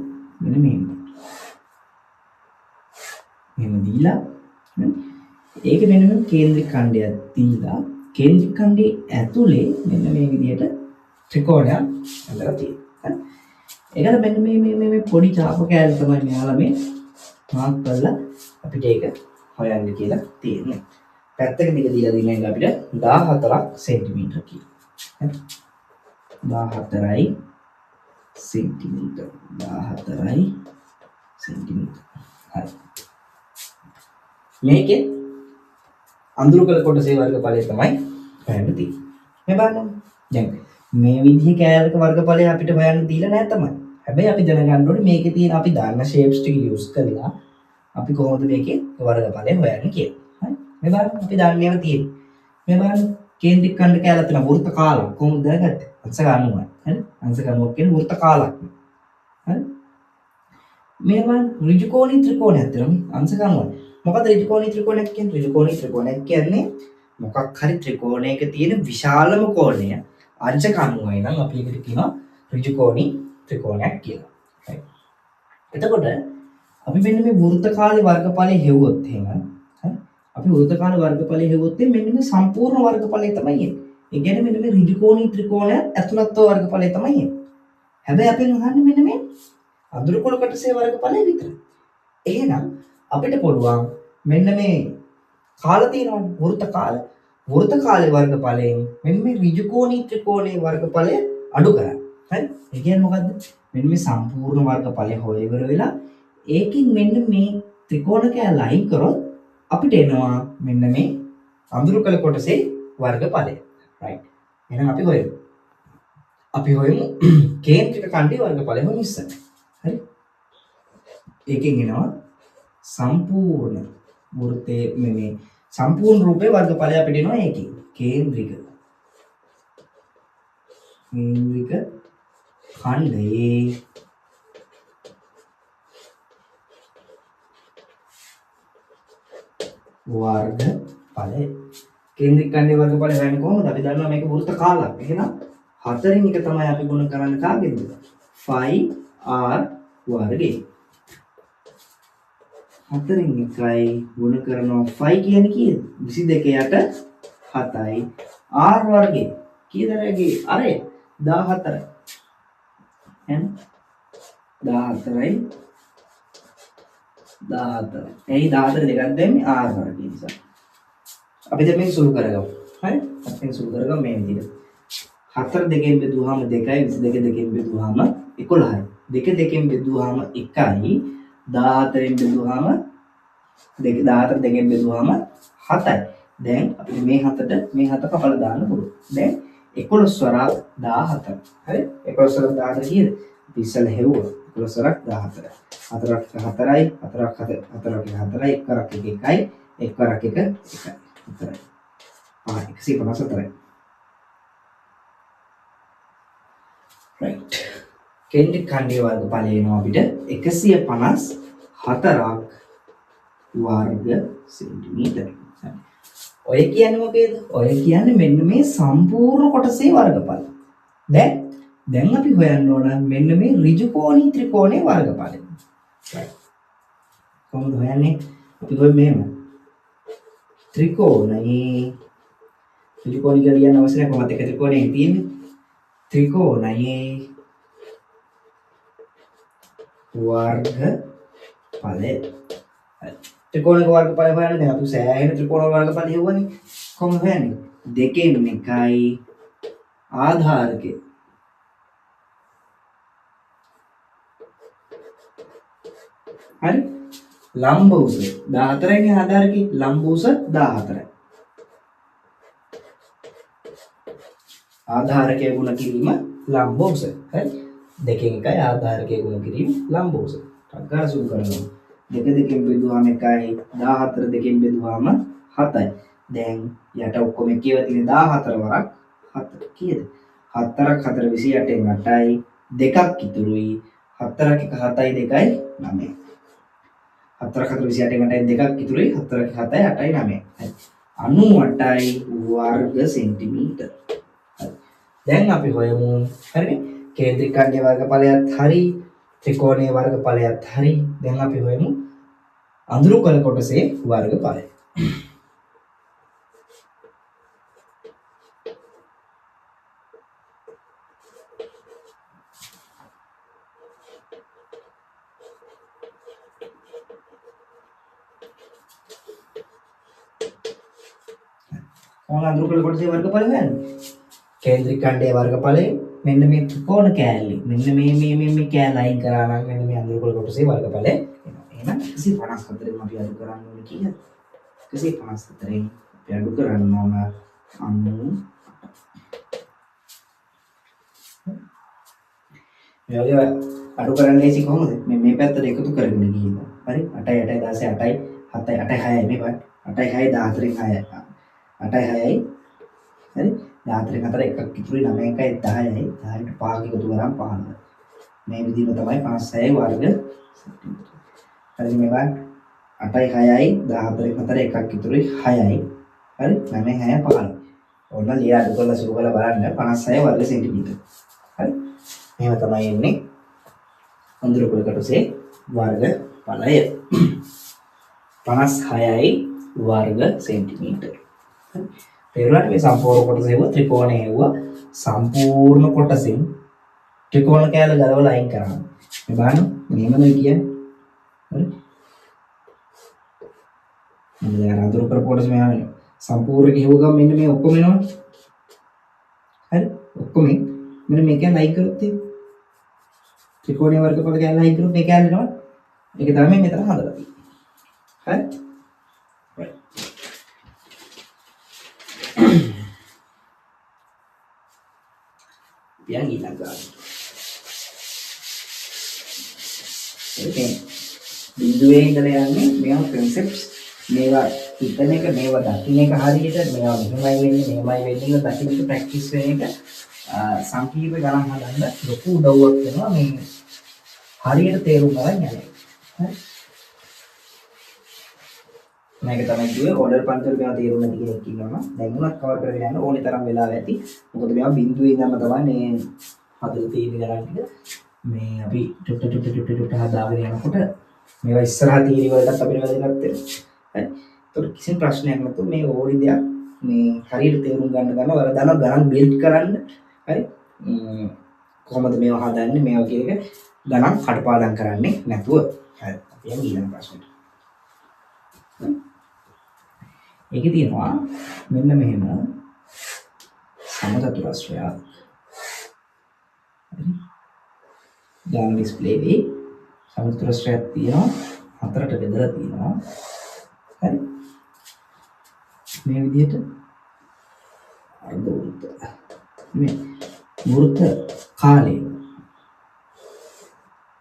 මෙන්න මෙහෙම. මෙහෙම දීලා ඒකේ මෙන්න මේ කේන්ද්‍රික ඛණ්ඩයක් දීලා කේන්ද්‍රික ඛණ්ඩයේ ඇතුලේ මෙන්න මේ විදිහට ත්‍රිකෝණයක් ඇඳලා තියෙනවා. හරි. ඒකට මෙන්න මේ පොඩි චාප කෑල්ල තමයි මෙයාලා මේ මාක් කරලා අපිට ඒක හොයන්න කියලා තියෙන්නේ. පැත්තක දිග දීලා දිනන අපිට 14ක් සෙන්ටිමීටර කියලා. 14යි සෙන්ටිමීටර 14යි සෙන්ටිමීටර. හරි. මේකේ අඳුරු කළ කොටසේ වර්ගඵලය තමයි හොයන්න තියෙන්නේ. මේ බලන්න. දැන් මේ විදිහේ කෑල්ලක වර්ගඵලය අපිට හොයන්න දීලා නැහැ තමයි. හැබැයි අපි දැනගන්න ඕනේ මේකේ තියෙන අපි දන්න shapes ටික use කරලා අපි කොහොමද මේකේ වර්ගඵලය හොයන්නේ කියලා. හරි. මේ බලන්න අපි දන්නේම තියෙන්නේ. මේ බලන්න කේන්ද්‍රික ඛණ්ඩ කැලේ තියෙන වෘත්ත කාලක් කොහොමද දැනගත්තේ? අංශක 90යි. හරි? අංශක 90ක් කියන්නේ වෘත්ත කාලක්. හරි? මේ බලන්න ඍජුකෝණී ත්‍රිකෝණයක් තියෙනවා. අංශක 90යි. මොකද ඍජුකෝණී ත්‍රිකෝණයක් කියන්නේ? ඍජුකෝණී ත්‍රිකෝණයක් කියන්නේ මොකක් හරි ත්‍රිකෝණයක තියෙන විශාලම කෝණය අංශක 90යි නම් අපි ඒකට කියනවා ඍජුකෝණී ත්‍රිකෝණයක් කියලා. හරි? එතකොට අපි මෙන්න මේ වෘත්ත කාලේ වර්ගඵලය හෙව්වොත් එහෙම අපි වෘත්තකාල වර්ගඵලය හෙව්වොත් මෙන්න මේ සම්පූර්ණ වර්ගඵලය තමයි එන්නේ. ඒ කියන්නේ මෙන්න මේ ඍජුකෝණී ත්‍රිකෝණය ඇතුළත්ව වර්ගඵලය තමයි එන්නේ. හැබැයි අපි අහන්නේ මෙන්න මේ අඳුරු කොළ කොටසේ වර්ගඵලය විතරයි. එහෙනම් අපිට පුළුවන් මෙන්න මේ කාල තියෙනවා වෘත්ත කාලේ වර්ගඵලයෙන් මෙන්න මේ ඍජුකෝණී ත්‍රිකෝණයේ වර්ගඵලය අඩු කරන්න. හරි? ඒ කියන්නේ මොකද්ද? මෙන්න මේ සම්පූර්ණ වර්ගඵලය හොය ඉවර වෙලා ඒකින් මෙන්න මේ ත්‍රිකෝණ කෑල්ල අයින් කරොත් අපිට එනවා මෙන්න මේ අඳුරු කළ කොටසේ වර්ගඵලය. right. එහෙනම් අපි හොයමු. අපි හොයමු කේන්ද්‍රික ඛණ්ඩයේ වර්ගඵලය හොයමු ඉස්සර. හරි. ඒකෙන් එනවා සම්පූර්ණ වෘත්තයේ මේ සම්පූර්ණ රූපේ වර්ගඵලය අපිට එනවා ඒකෙන්. කේන්ද්‍රික ඛණ්ඩයේ වර්ගඵලය. කේන්ද්‍රික ඛණ්ඩයේ වර්ගඵලය හොයන්නේ කොහොමද? අපි දන්නවා මේක වෘත්ත කාලක්. එහෙනම් 4න් එක තමයි අපි ගුණ කරන්නේ කාගෙන්ද? 5r වර්ගය. 4න් එකයි ගුණ කරනවා 5 කියන්නේ කීයද? 22 යට 7යි. r වර්ගය කීයද රැගේ? අරේ 14යි. එහෙනම් 14යි 14. එයි 14 දෙකක් දැම්මේ r වර්ගය නිසා. අපි දැන් මේක සුළු කරගමු. හරි? අපි මේක සුළු කරගමු මේ විදිහට. 4 දෙකෙන් බෙදුවාම 2යි 22 දෙකෙන් බෙදුවාම 11යි. 2 දෙකෙන් බෙදුවාම 1යි 14න් බෙදුවාම 14 දෙකෙන් බෙදුවාම 7යි. දැන් අපිට මේ 7 කපලා දාන්න පුළුවන්. දැන් 11 වරක් 14. හරි? 11 වරක් 14 කීයද? අපි ඉස්සෙල්ලා හෙව්වා. 11 වරක් 14. 4ක් 4යි 4ක් 4ක් 4යි 1 වරක් 1යි 1 වරක් 1 1යි. 154යි. right. කේන්ද්‍රික ඛණ්ඩයේ වර්ගඵලය එනවා අපිට 154ක් වර්ග සෙන්ටිමීටර. ඔය කියන්නේ මොකේද? ඔය කියන්නේ මෙන්න මේ සම්පූර්ණ කොටසේ වර්ගඵලය. දැන් අපි හොයන්න ඕන මෙන්න මේ ඍජුකෝණී ත්‍රිකෝණයේ වර්ගඵලය. right. කොහොමද හොයන්නේ? අපි ගොයි මෙහෙම. ත්‍රිකෝණයේ ත්‍රිකෝණී කියලා කියන්න අවශ්‍ය නැහැ. කොහොමද එක ත්‍රිකෝණයක් තියෙන්නේ? ත්‍රිකෝණයේ වර්ගඵලය. ත්‍රිකෝණක වර්ගඵලය හොයන්න දැන් අපි සෑහෙන ත්‍රිකෝණ වර්ගඵල හෙව්වනේ. කොහොමද හොයන්නේ? දෙකෙන් එකයි ආධාරකය. හරි? ලම්බ උස 14යි ආධාරකේ ලම්බ උස 14යි. ආධාරකයේ ගුණ කිරීම ලම්බ උස. හරි. දෙකෙන් එකයි ආධාරකයේ ගුණ කිරීම ලම්බ උස. ටක්ගාලා සුළු කරනවා. දෙක දෙකෙන් බෙදුවාම 1යි 14 දෙකෙන් බෙදුවාම 7යි. දැන් යට ඔක්කොම කියව තියෙන 14 වරක් 7 කීයද? 4ක් 4 28න් 8යි දෙකක් ඉතුරුයි 4ක් 1 7යි 2යි 9යි. 4ක් 4 28න් 8යි දෙකක් ඉතුරුයි 4ක් 7යි 8යි 9යි. හරි. 98යි වර්ග සෙන්ටිමීටර. දැන් අපි හොයමු හරිනේ කේන්ද්‍රික ඛණ්ඩයේ වර්ගඵලයත් හරි ත්‍රිකෝණයේ වර්ගඵලයත් හරි. දැන් අපි හොයමු අඳුරු කළ කොටසේ වර්ගඵලය. මොන අඳුරු කළ කොටසේ වර්ගඵලය ගන්න? කේන්ද්‍රික ඛණ්ඩයේ වර්ගඵලය මෙන්න මේ ත්‍රිකෝණ කෑල්ලේ මෙන්න මේ කෑල්ල අයින් කරා නම් මෙන්න මේ අඳුරු කළ කොටසේ වර්ගඵලය එනවා. එහෙනම් 154න් අපි අඩු කරන්න ඕනේ කීයද? 154න් අපි අඩු කරන්න ඕන 98. මේ වගේ අඩු කරන්න ලේසි කොහොමද? මේ පැත්තට එකතු කරගෙන ගිහින්. හරි 8යි 8යි 16යි 8යි 7යි 8යි 6යි මේ බලන්න. 8යි 6යි 14න් 6යි 8යි 6යි හරි 14න් 4 එකක් ඉතුරුයි 9යි 1යි 10යි 10ට 5ක් එකතු කරාම 15. මේ විදිහම තමයි 56යි වර්ග සෙන්ටිමීටර. හරි මේ බලන්න 8යි 6යි 14න් 4 එකක් ඉතුරුයි 6යි හරි 9යි 6යි 15. ඕන ලියා අඩු කරලා සුළු කරලා බලන්න 56 වර්ග සෙන්ටිමීටර. හරි මේව තමයි එන්නේ අඳුරු කළ කොටසේ වර්ග ඵලය 56යි වර්ග සෙන්ටිමීටර. තේරුණාද? මේ සම්පූර්ණ කොටස හෙව්ව ත්‍රිකෝණය හෙව්ව සම්පූර්ණ කොටසින් ත්‍රිකෝණ කෑල්ල ගලවලා අයින් කරා. මේ බලන්න මෙහෙමද කියන්නේ. හරි. මම අඳුරු කරපු කොටස මෙහා සම්පූර්ණ ගෙවුව ගමන් මෙන්න මේ ඔක්කොම එනවා. හරි. ඔක්කොම මෙන්න මේ කෑල්ල අයින් කරොත් ත්‍රිකෝණීය වර්ගඵල කෑල්ල අයින් කරොත් මේ කෑල්ල එනවා. ඒක තමයි මෙතන හදලා තියෙන්නේ. හරි. yang ඊළඟ ඒකෙන් බිඳුවේ ඉඳලා යන්නේ මේවා concepts මේවා හිතන එක මේවා දකින්න එක හරියට මේවා මෙහෙමයි වෙන්නේ දකින්න එක ප්‍රැක්ටිස් වෙන එක සංකීර්ණ ගණන් හදන්න ලොකු උදව්වක් වෙනවා මේ හරියට තේරුම් ගන්න යන්නේ. හරි මේක තමයි කිව්වේ ඕඩර් පන්තිවල මේවා තේරුම් නැති කෙනෙක් ඉන්නවා නම් දැන් උනත් කවර් කරගෙන යන්න ඕනේ තරම් වෙලාව ඇති. මොකද මේවා බිඳුවේ ඉඳන්ම තමයි මේ හදලා තියෙන ගණන් ටික මේ අපි ටුට් හදාගෙන යනකොට මේවා ඉස්සරහා තීරි වලටත් අපිට වැදගත් වෙනවා. හරි. ඒතකොට කිසිම ප්‍රශ්නයක් නැතුව මේ ඕනි දෙයක් මේ හරියට තේරුම් ගන්න වරදන ගණන් බිල්ඩ් කරන්න. හරි. කොහොමද මේවා හදන්නේ මේවා කියන එක ගණන් කඩපාඩම් කරන්නේ නැතුව. හරි. අපි යමු ඊළඟ ප්‍රශ්නෙට. ඒකේ තියෙනවා මෙන්න මෙහෙම සමචතුරස්‍රයක්. හරි. ගාන ඩිස්ප්ලේ එකේ සමචතුරස්‍රයක් තියෙනවා හතරට බෙදලා තියෙනවා. හරි. මේ විදිහට අර්ධ වෘත්ත මේ වෘත්ත කාලය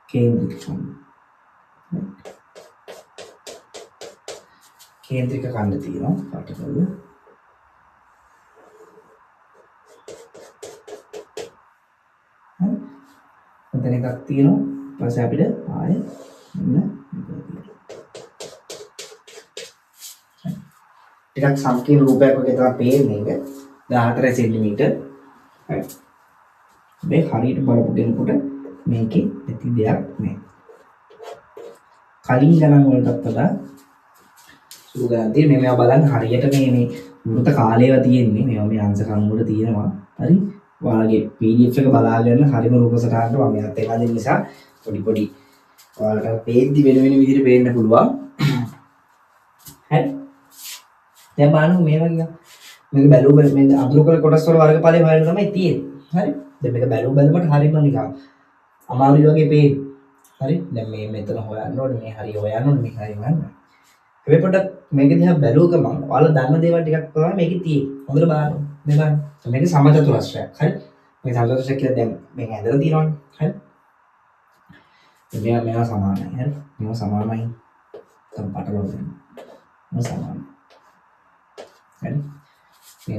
කේන්ද්‍රික ඛණ්ඩ කේන්ද්‍රික ඛණ්ඩ තියෙනවා පාටකල. මෙතන එකක් තියෙනවා. ඊපස්සේ අපිට ආයෙ මෙන්න ටිකක් සංකීර්ණ රූපයක් වගේ තමයි පේන්නේ ඒක. 14 සෙන්ටිමීටර්. හරි. මේ හරියට බලපු කෙනෙකුට මේකේ ඇති දෙයක් නෑ. කලින් ගණන් වලටත් වඩා සුළු ගණන් තියෙන මේවා බලන්න හරියට මේ වෘත කාලයව තියෙන්නේ. මේවා මේ අංශකම් වල තියෙනවා. හරි. ඔයාලගේ PDF එක බලාගෙන හරිම රූප සටහනට මම යත් එක හදින්න නිසා පොඩි ඔයාලට පේද්දි වෙන විදිහට පේන්න පුළුවන්. හරි. දැන් බලන්න මේ වගේ මේක බැලුවම මේ අඳුරු කළ කොටස් වල වර්ගඵලය හොයන්න තමයි තියෙන්නේ. හරි. දැන් මේක බැලුවමට හරියම නිකන් අමාරුයි වගේ පේන්නේ. හරි දැන් මේ මෙතන හොයන්න ඕනේ මේ හරිය හොයන්න ඕනේ මේ හරිය හොයන්න. හැබැයි පොඩ්ඩක් මේක දිහා බැලුව ගමන් ඔයාලා දන්න දේවල් ටිකක් තමයි මේකේ තියෙන්නේ. හොඳට බලන්න. මේ බලන්න. මේක සමචතුරස්‍රයක්. හරි. මේ සමචතුරස්‍රය කියලා දැන් මේක ඇදලා තියෙනවනේ. හරි. මේවා සමානයි. හරි. මේවා සමානයි. තම පටලවන්න. මේවා සමානයි. හරි.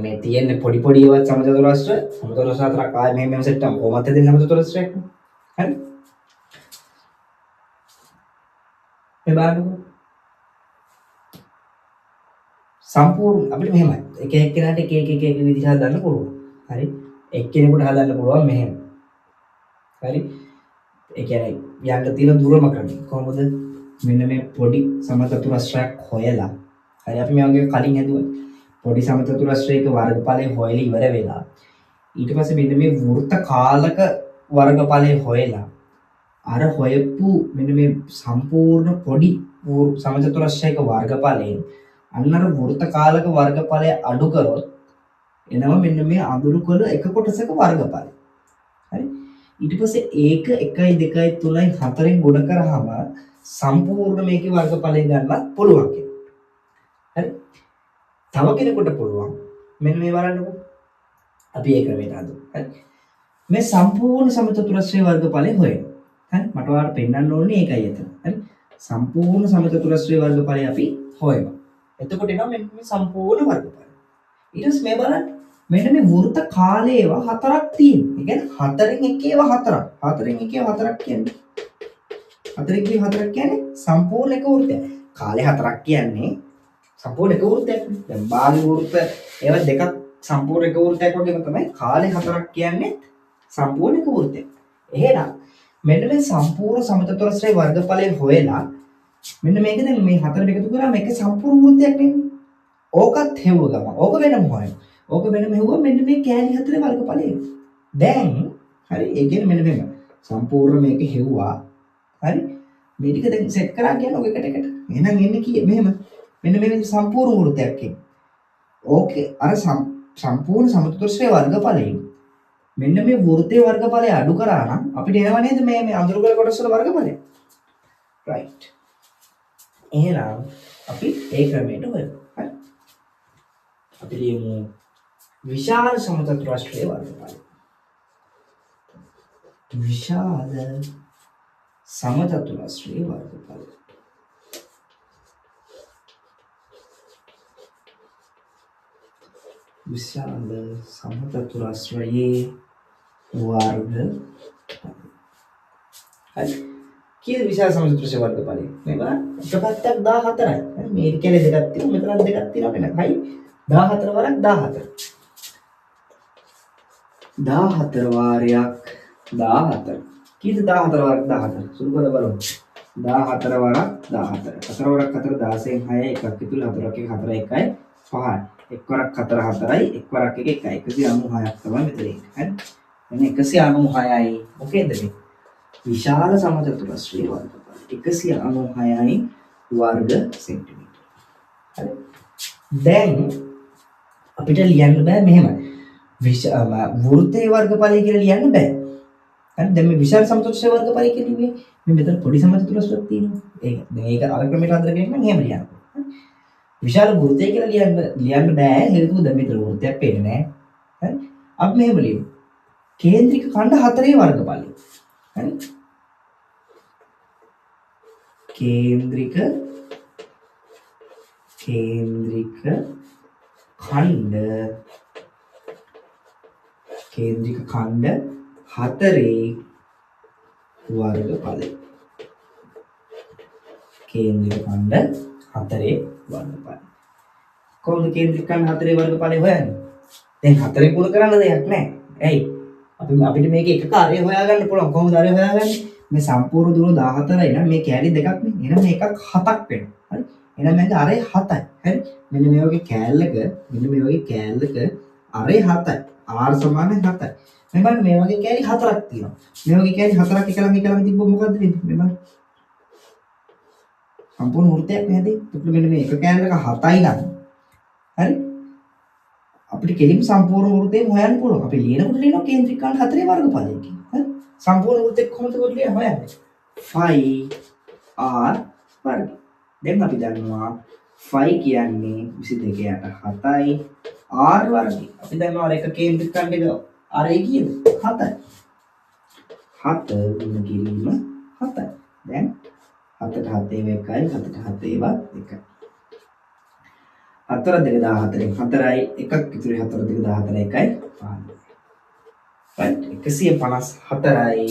මේ තියෙන්නේ පොඩි පොඩි ඒවා සමචතුරස්‍ර. සමචතුරස්‍ර අතරක් ආයේ මේ සෙට් එකම කොහොමද දෙන්නේ සමචතුරස්‍රයක්. හරි. මේ බලන්නකෝ. සම්පූර්ණ අපිට මෙහෙමයි. එක එක්කෙනාට එක විදිහට හදන්න පුළුවන්. හරි. එක්කෙනෙකුට හදන්න පුළුවන් මෙහෙම. හරි. ඒ කියන්නේ යන්න තියෙන දුරම ක්‍රමය. කොහොමද? මෙන්න මේ පොඩි සමචතුරස්‍රයක් හොයලා. හරි අපි මේ වගේ කලින් හදුවා. පොඩි සමචතුරස්‍රයක වර්ගඵලය හොයලා ඉවර වෙලා ඊට පස්සේ මෙන්න මේ වෘත්තකාලක වර්ගඵලය හොයලා අර හොයපු මෙන්න මේ සම්පූර්ණ පොඩි සමචතුරස්‍රයක වර්ගඵලයෙන් අන්න අර වෘත්තකාලක වර්ගඵලය අඩු කරොත් එනවා මෙන්න මේ අඳුරු කළ එක කොටසක වර්ගඵලය. හරි. ඊට පස්සේ ඒක 1 2 3 4න් ගුණ කරාම සම්පූර්ණ මේකේ වර්ගඵලය ගන්නත් පුළුවන් කියලා. හරි. තව කෙනෙකුට පුළුවන් මෙන්න මේ බලන්නකෝ. අපි ඒ ක්‍රමයට හදමු. හරි. මේ සම්පූර්ණ සමචතුරස්‍රයේ වර්ගඵලය හොයන්න. හරි. මට ඔයාලට පෙන්වන්න ඕනේ ඒකයි එතන. හරි. සම්පූර්ණ සමචතුරස්‍රයේ වර්ගඵලය අපි හොයනවා. එතකොට එනවා මෙන්න මේ සම්පූර්ණ වර්ගඵලය. ඊට පස්සේ මේ බලන්න. මෙන්න මේ වෘත්ත කාලේ ඒවා හතරක් තියෙනවා. ඒ කියන්නේ 4න් 1 ඒවා හතරක්. 4න් 1 ඒවා හතරක් කියන්නේ 4න් 1 හතරක් කියන්නේ සම්පූර්ණ එක වෘත්තය. කාලේ හතරක් කියන්නේ සම්පූර්ණ එක වෘත්තයක්. දැන් බාහ්‍ය වෘත්ත ඒවා දෙකක් සම්පූර්ණ එක වෘත්තයක් වගේම තමයි කාලේ හතරක් කියන්නේ සම්පූර්ණ එක වෘත්තයක්. එහෙනම් මෙන්න මේ සම්පූර්ණ සමචතුරස්‍රයේ වර්ගඵලය හොයලා මෙන්න මේක දැන් මේ හතර එකතු කරාම මේක සම්පූර්ණ වෘත්තයක් වෙන්නේ. ඕකත් හෙව්ව ගම. ඕක වෙනම හොයන්න. ඕක වෙනම හෙව්වම මෙන්න මේ කෑලි හතරේ වර්ගඵලය. දැන් හරි ඒ කියන්නේ මෙන්න මෙහෙම. සම්පූර්ණ මේක හෙව්වා. හරි. මේ ටික දැන් සෙට් කරා කියන්නේ ඔක එකට එකට. එහෙනම් එන්නේ කීය මෙහෙම. මෙන්න මේ විදිහට සම්පූර්ණ වෘත්තයක් එන්නේ. ඕකේ අර සම්පූර්ණ සමචතුරස්‍රයේ වර්ගඵලයෙන් මෙන්න මේ වෘත්තයේ වර්ගඵලය අඩු කරා නම් අපිට එනවා නේද මේ අඳුරුගල කොටස් වල වර්ගඵලය. රයිට්. එහෙනම් අපි ඒ ක්‍රමයට හොයමු. හරි. අපි ලියමු විශාල සමචතුරස්‍රයේ වර්ගඵලය. විශාල සමචතුරස්‍රයේ වර්ගඵලය. විශාල සමචතුරස්‍රයේ වර්ගඵලය. හරි. කීයද විශාල සමචතුරස්‍රයේ වර්ගඵලය? මේ බලන්න. එක පැත්තක් 14යි. හරි. මේ කෙලේ දෙකක් තියෙනවා. මෙතන දෙකක් තියෙනවා නේද? හරි. 14 වරක් 14. 14 වාරයක් 14. කීයද 14 වරක් 14? සුළු කරලා බලමු. 14 වරක් 14. 4 වරක් 4 16න් 6යි එකක් ඉතුරු 4ක් 1 4 1යි 5යි. එක් වරක් 4 4යි එක් වරක් 1 1යි 196ක් තමයි මෙතන ඉන්නේ. හරි. එන්නේ 196යි. මොකේද මේ? විශාල සමචතුරස්‍රයේ වර්ගඵලය. 196යි වර්ග සෙන්ටිමීටර. හරි. දැන් අපිට ලියන්න බෑ මෙහෙම. වෘත්තයේ වර්ගඵලය කියලා ලියන්න බෑ. හරි. දැන් මේ විශාල සමචතුරස්‍රයේ වර්ගඵලය කියන්නේ මේ මෙතන පොඩි සමචතුරස්‍රයක් තියෙනවා. ඒක දැන් ඒක අර ක්‍රමයට හදලා ගන්න නම් එහෙම ලියන්න. විශාල වෘත්තය කියලා ලියන්න බෑ. හේතුව දැන් මෙතන වෘත්තයක් පේන්නේ නැහැ. හරි. අපි මෙහෙම ලියමු. කේන්ද්‍රික ඛණ්ඩ 4 වර්ගඵලය. හරි. කේන්ද්‍රික ඛණ්ඩ 4 වර්ගඵලය. කේන්ද්‍රික ඛණ්ඩ 4 වර්ගඵලය. කොහොමද කේන්ද්‍රික ඛණ්ඩ 4 වර්ගඵලය හොයන්නේ? දැන් 4 ගුණ කරන්න දෙයක් නැහැ. ඇයි? අපිට මේක එක කාර්යය හොයාගන්න පුළුවන්. කොහොමද ආරය හොයාගන්නේ? මේ සම්පූර්ණ දුර 14යි නම් මේ කෑලි දෙකක් නේ. එහෙනම් මේකක් 7ක් වෙනවා. හරි. එහෙනම් මේක අරේ 7යි. හරි. මෙන්න මේ වගේ කෑල්ලක අරේ 7යි. R සමානයි 7යි. මේ බලන්න මේ වගේ කෑලි 4ක් තියෙනවා. මේ වගේ කෑලි 4ක් එක ළඟ තිබ්බොත් මොකද්ද වෙන්නේ? මේ බලන්න. සම්පූර්ණ වෘත්තයක් නේද? ඒත් මෙන්න මේ එක කෑල්ලක 7යි නම් හරි. අපිට කෙලින්ම සම්පූර්ණ වෘත්තයෙන් හොයන්න පුළුවන්. අපි ලියනකොට ලියනවා කේන්ද්‍රික ඛණ්ඩ 4 වර්ගඵලය කියලා. හරි. සම්පූර්ණ වෘත්තයක් කොහොමද හොයන්නේ? 5r වර්ගය. දැන් අපි දන්නවා 5 කියන්නේ 22 යට 7යි r වර්ගය. අපි දන්නවා එක කේන්ද්‍රික ඛණ්ඩයක r කීයද? 7යි. 7 ගුණ කිරීම 7යි. දැන් 7ට 7 ඒවා 1යි 7ට 7 ඒවා 1යි. 4 2 14න් 4යි එකක් ඉතුරු 4 2 14 1යි 15. right 154යි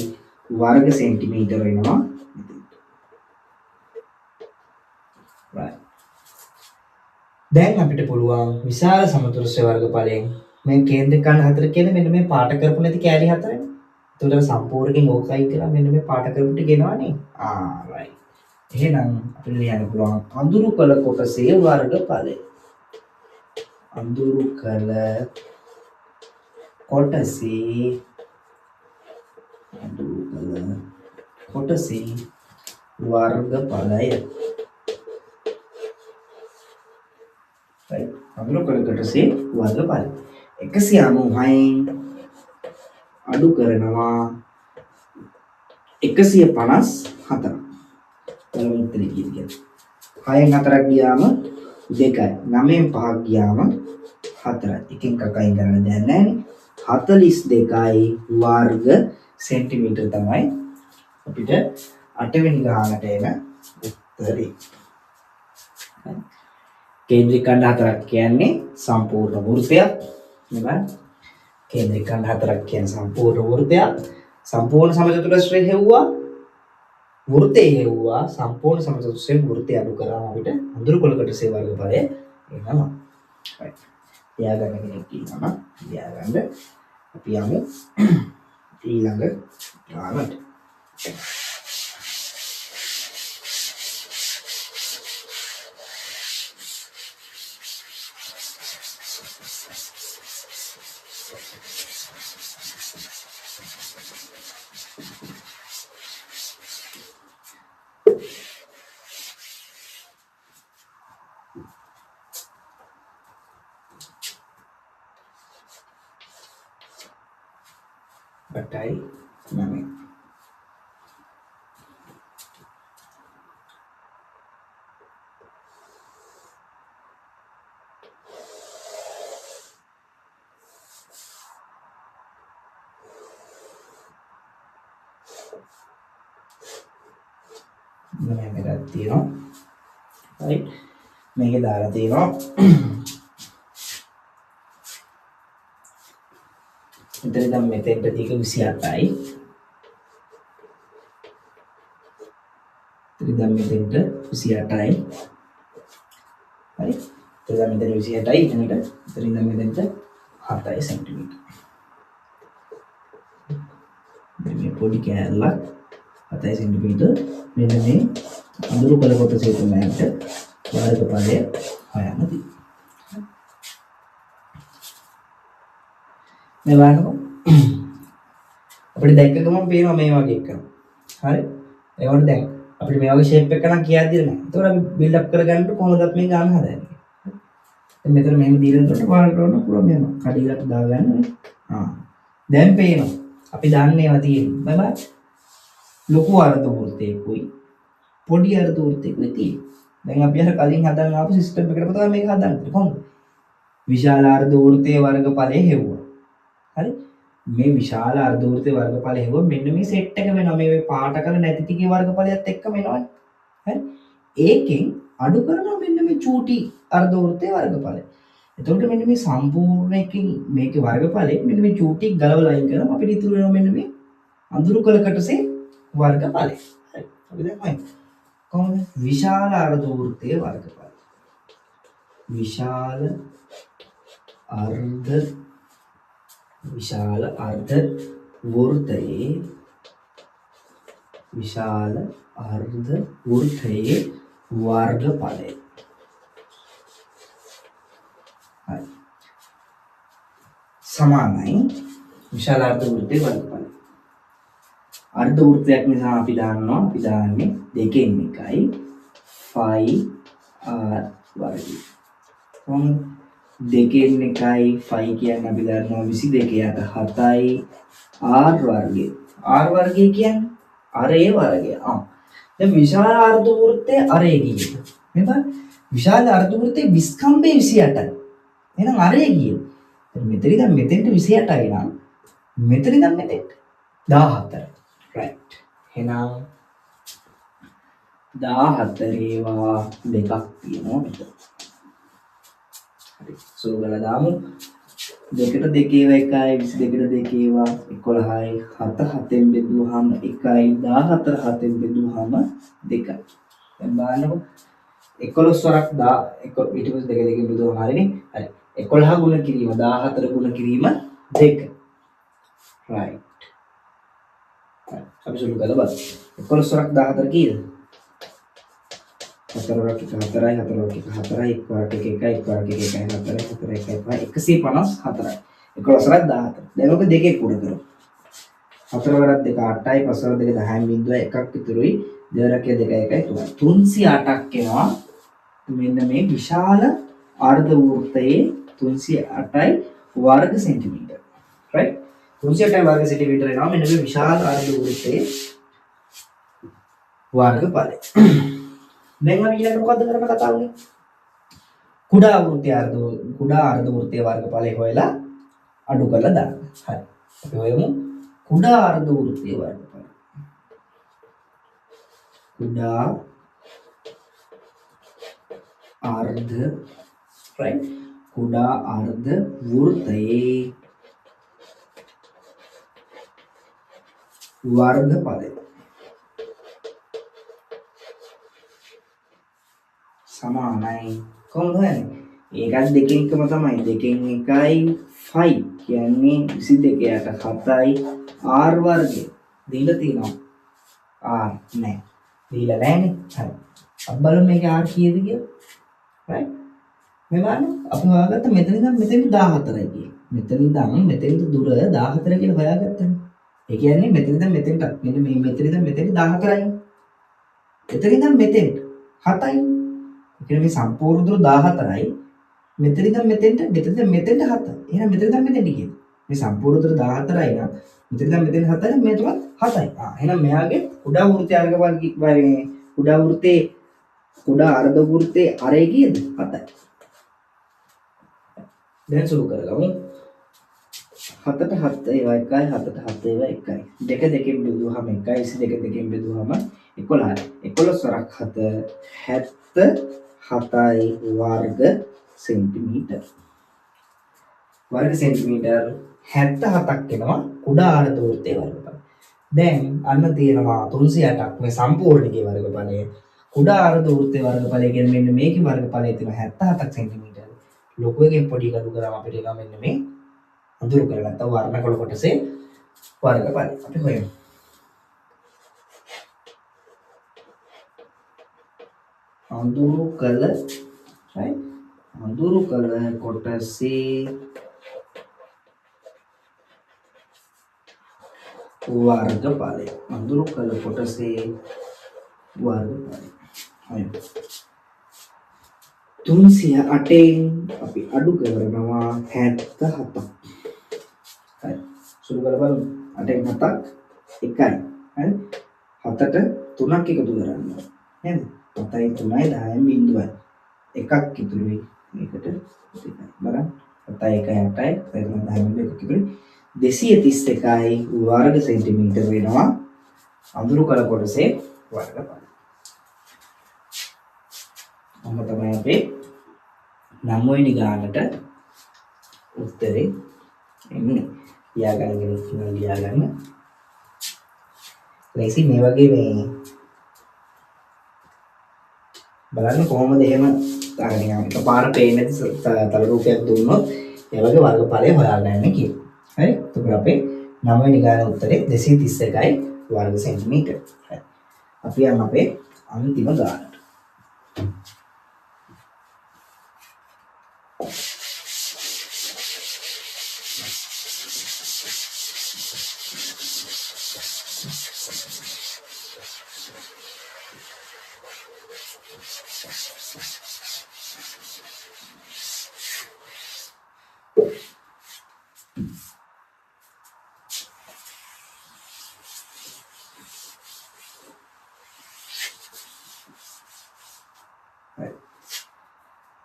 වර්ග සෙන්ටිමීටර වෙනවා මෙතන. right දැන් අපිට පුළුවන් විශාල සමතුලිත වර්ගඵලයෙන් මේ කේන්ද්‍රික ඛණ්ඩ හතර කියන්නේ මෙන්න මේ පාට කරපු නැති කෑලි හතරනේ. ඒතකොට සම්පූර්ණයෙන් ඕකයි කියලා මෙන්න මේ පාට කරපු ටික එනවනේ. right එහෙනම් අපිට ලියන්න පුළුවන් අඳුරු කළ කොටසේ වර්ගඵලය. අඳුරු කළ කොටසේ වර්ගඵලය. right අඳුරු කළ කොටසේ වර්ගඵලය 196න් අඩු කරනවා 154. බලමු උත්තරේ කීයද? 6න් 4ක් ගියාම 2යි. 9න් 5ක් ගියාම 4යි. එකෙන් කකයින් කරන්න දෙයක් නැහැ නේ. 42යි වර්ග සෙන්ටිමීටර තමයි අපිට 8 වෙනි ගානට එන උත්තරේ. කේන්ද්‍රික ඛණ්ඩ හතරක් කියන්නේ සම්පූර්ණ වෘත්තයක්. නේද? කේන්ද්‍රික ඛණ්ඩ හතරක් කියන්නේ සම්පූර්ණ වෘත්තයක්. සම්පූර්ණ සමචතුරස්‍රය හෙව්වා වෘත්තය හෙව්වා සම්පූර්ණ සමචතුරස්‍රයෙන් වෘත්තය අඩු කරාම අපිට අඳුරු කොළ කොටසේ වර්ගඵලය එනවා. right ලියාගන්න කෙනෙක් ඉන්නවා නම් ලියාගන්න. අපි යමු ඊළඟ ගානට. බටයි 9. මේකට තියෙනවා. right මේක දාලා තියෙනවා. ඉතින් දැන් මෙතෙන්ට ටික 28යි. ඉතින් දැන් මෙතෙන්ට 28යි. හරි. ඉතින් දැන් මෙතන 28යි. ඉතින් දැන් මෙතෙන්ට 7යි සෙන්ටිමීටර. මේ පොඩි කෑල්ලක් 7යි සෙන්ටිමීටර. මෙන්න මේ අඳුරු කළ කොටසේ තමයි වර්ගඵලය හොයන්න තියෙන්නේ. මේ බලන්නකො අපිට දැක්ක ගමන් පේනවා මේ වගේ එකක්. හරි. ඒකට දැන් අපිට මේ වගේ ෂේප් එකක් නම් කියා දෙන්නේ නැහැ. ඒතකොට අපි බිල්ඩ් අප් කරගන්න කොහොමද අපි මේ ගන්න හදන්නේ? දැන් මෙතන මෙහෙම දීලා බලන්න ඕන පුළුවන් මෙහෙම කඩියට දාගන්න නේ. දැන් පේනවා. අපි දන්නේ ඒවා තියෙන්නේ. බලන්න. ලොකු අර්ධ වෘත්තයකුයි පොඩි අර්ධ වෘත්තයකුයි තියෙන්නේ. දැන් අපි අර කලින් හදන්න ආපු සිස්ටම් එකකට තමයි මේක හදන්නේ. කොහොමද? විශාල අර්ධ වෘත්තයේ වර්ගඵලය හෙව්වා. හරි මේ විශාල අර්ධ වෘත්තයේ වර්ගඵලය හෙව්වා මෙන්න මේ සෙට් එක වෙනවා මේ පාට කළ නැති ටිකේ වර්ගඵලයත් එක්කම එනවනේ. හරි ඒකෙන් අඩු කරනවා මෙන්න මේ චූටි අර්ධ වෘත්තයේ වර්ගඵලය. එතකොට මෙන්න මේ සම්පූර්ණ එකකින් මේකේ වර්ගඵලය මෙන්න මේ චූටි ගලවලා අයින් කරාම අපිට ඉතුරු වෙනවා මෙන්න මේ අඳුරු කළ කොටසේ වර්ගඵලය. හරි අපි දැන් හොයමු. කොහොමද විශාල අර්ධ වෘත්තයේ වර්ගඵලය. විශාල අර්ධ වෘත්තයේ වර්ගඵලය. හරි සමානයි විශාල අර්ධ වෘත්තයේ වර්ගඵලය. අර්ධ වෘත්තයක් නිසා අපි දාන්නේ 2න් 1යි 5r වර්ගය. කොහොමද 2න් 1යි 5 කියන්නේ අපි දන්නවා 22 යට 7යි r වර්ගය. r වර්ගය කියන්නේ අරේ වර්ගය. දැන් විශාල අර්ධ වෘත්තයේ අරේ කීයද? මේ බලන්න. විශාල අර්ධ වෘත්තයේ විස්කම්භය 28යි. එහෙනම් අරේ කීයද? මෙතන ඉඳන් මෙතෙන්ට 28යි නම් මෙතන ඉඳන් මෙතෙන්ට 14. right. එහෙනම් 14 ඒවා දෙකක් තියෙනවා මෙතන. හරි. සෝගල දාමු. 2ට 2 ඒවා 1යි 22ට 2 ඒවා 11යි 7 7ෙන් බෙදුවාම 1යි 14 7ෙන් බෙදුවාම 2යි. දැන් බලන්නකො 11 වරක් 10 ඊට පස්සේ 2 2කින් බෙදුවාම හරිනේ. හරි. 11 ගුණ කිරීම 14 ගුණ කිරීම 2. right. අපි සුළු කරලා බලමු. 11 වරක් 14 කීයද? 4 වරක් 4යි 4 වරක් 4යි 1 වරක් 1යි 1 වරක් 1යි 4යි 4 1යි 154යි 11 වරක් 14. දැන් ඔක දෙකේ කුණ කරමු. 4 වරක් 2 8යි 5 වරක් 2 10යි බිඳුව එකක් ඉතුරුයි. 2 වරක් 2 1යි 3යි 308ක් එනවා. මෙන්න මේ විශාල අර්ධ වෘත්තයේ 308යි වර්ග සෙන්ටිමීටර. right. 308යි වර්ග සෙන්ටිමීටර එනවා මෙන්න මේ විශාල අර්ධ වෘත්තයේ වර්ගඵලය. දැන් අපි ඊළඟට මොකද්ද කරන්න කතා වුනේ? කුඩා අර්ධ වෘත්තයේ වර්ගඵලය හොයලා අඩු කරලා දාන්න. හරි. අපි හොයමු කුඩා අර්ධ වෘත්තයේ වර්ගඵලය. කුඩා අර්ධ right. කුඩා අර්ධ වෘත්තයේ වර්ගඵලය සමානයි කොහොමද හොයන්නේ? ඒකත් දෙකෙන් එකම තමයි. දෙකෙන් එකයි 5 කියන්නේ 22ට 7යි r වර්ගය. දීලා තියෙනවා. r නෑ. දීලා නෑනේ. හරි. අපි බලමු මේකේ r කීයද කියලා. right. මේ බලන්න අපි හොයාගත්ත මෙතන ඉඳන් මෙතෙන්ට 14යි කියලා. මෙතන ඉඳන් මෙතෙන්ට දුර 14 කියලා හොයාගත්තනේ. ඒ කියන්නේ මෙතන ඉඳන් මෙතෙන්ට මෙන්න මේ මෙතන ඉඳන් මෙතෙන්ට 14යි. මෙතන ඉඳන් මෙතෙන්ට 7යි. ඒ කියන්නේ මේ සම්පූර්ණ දුර 14යි. මෙතන ඉඳන් මෙතෙන්ට 7යි. එහෙනම් මෙතන ඉඳන් මෙතෙන්ට කියන්නේ. මේ සම්පූර්ණ දුර 14යි නම් මෙතන ඉඳන් මෙතෙන්ට 7යි මේ තුනත් 7යි. එහෙනම් මෙයාගේ කුඩා වෘත්තය අර්ගඵල මේ කුඩා වෘත්තේ කුඩා අර්ධ වෘත්තේ අරේ කීයද? 7යි. දැන් සුළු කරගමු. 7ට 7 ඒවා 1යි 7ට 7 ඒවා 1යි. 2 2කින් බෙදුවාම 1යි 22 2කින් බෙදුවාම 11යි. 11 වරක් 7 77යි වර්ග සෙන්ටිමීටර. වර්ග සෙන්ටිමීටර 77ක් එනවා කුඩා අර්ධ වෘත්තයේ වර්ගඵලය. දැන් අන්න තියෙනවා 308ක් මේ සම්පූර්ණකයේ වර්ගඵලය. කුඩා අර්ධ වෘත්තයේ වර්ගඵලය කියන්නේ මෙන්න මේකේ වර්ගඵලය තියෙනවා 77ක් සෙන්ටිමීටර. ලොකු එකෙන් පොඩි එකතු කරාම අපිට එනවා මෙන්න මේ අඳුරු කරලා නැත්නම් වර්ණකොළ කොටසේ වර්ගඵලය. අපි හොයමු. අඳුරු කළ right අඳුරු කළ කොටසේ වර්ගඵලය. අඳුරු කළ කොටසේ වර්ගඵලය. හොයමු. 308න් අපි අඩු කරනවා 77ක්. හරි. සුළු කරලා බලමු. 8න් 7ක් 1යි. හරි. 7ට 3ක් එකතු කරන්න. නේද? 7යි 3යි 10යි බිඳුවයි. එකක් ඉතුරුයි. මේකට දෙකයි. බලන්න. 7යි 1යි 8යි 7යි 10යි එකක් ඉතුරුයි. 231යි වර්ග සෙන්ටිමීටර වෙනවා අඳුරු කළ කොටසේ වර්ගඵලය. ඔන්න තමයි අපේ 9 වෙනි ගානට උත්තරේ එන්නේ. ලියාගන්න කෙනෙක් ඉන්නවා ලියාගන්න. ලේසි මේ වගේ මේ බලන්න කොහොමද එහෙම අර එකපාර පේන්නේ තල රූපයක් දුන්නොත් ඒ වගේ වර්ගඵලය හොයාගන්න කියලා. හරි. එතකොට අපේ 9 වෙනි ගාන උත්තරේ 231යි වර්ග සෙන්ටිමීටර. හරි. අපි යමු අපේ අන්තිම ගානට.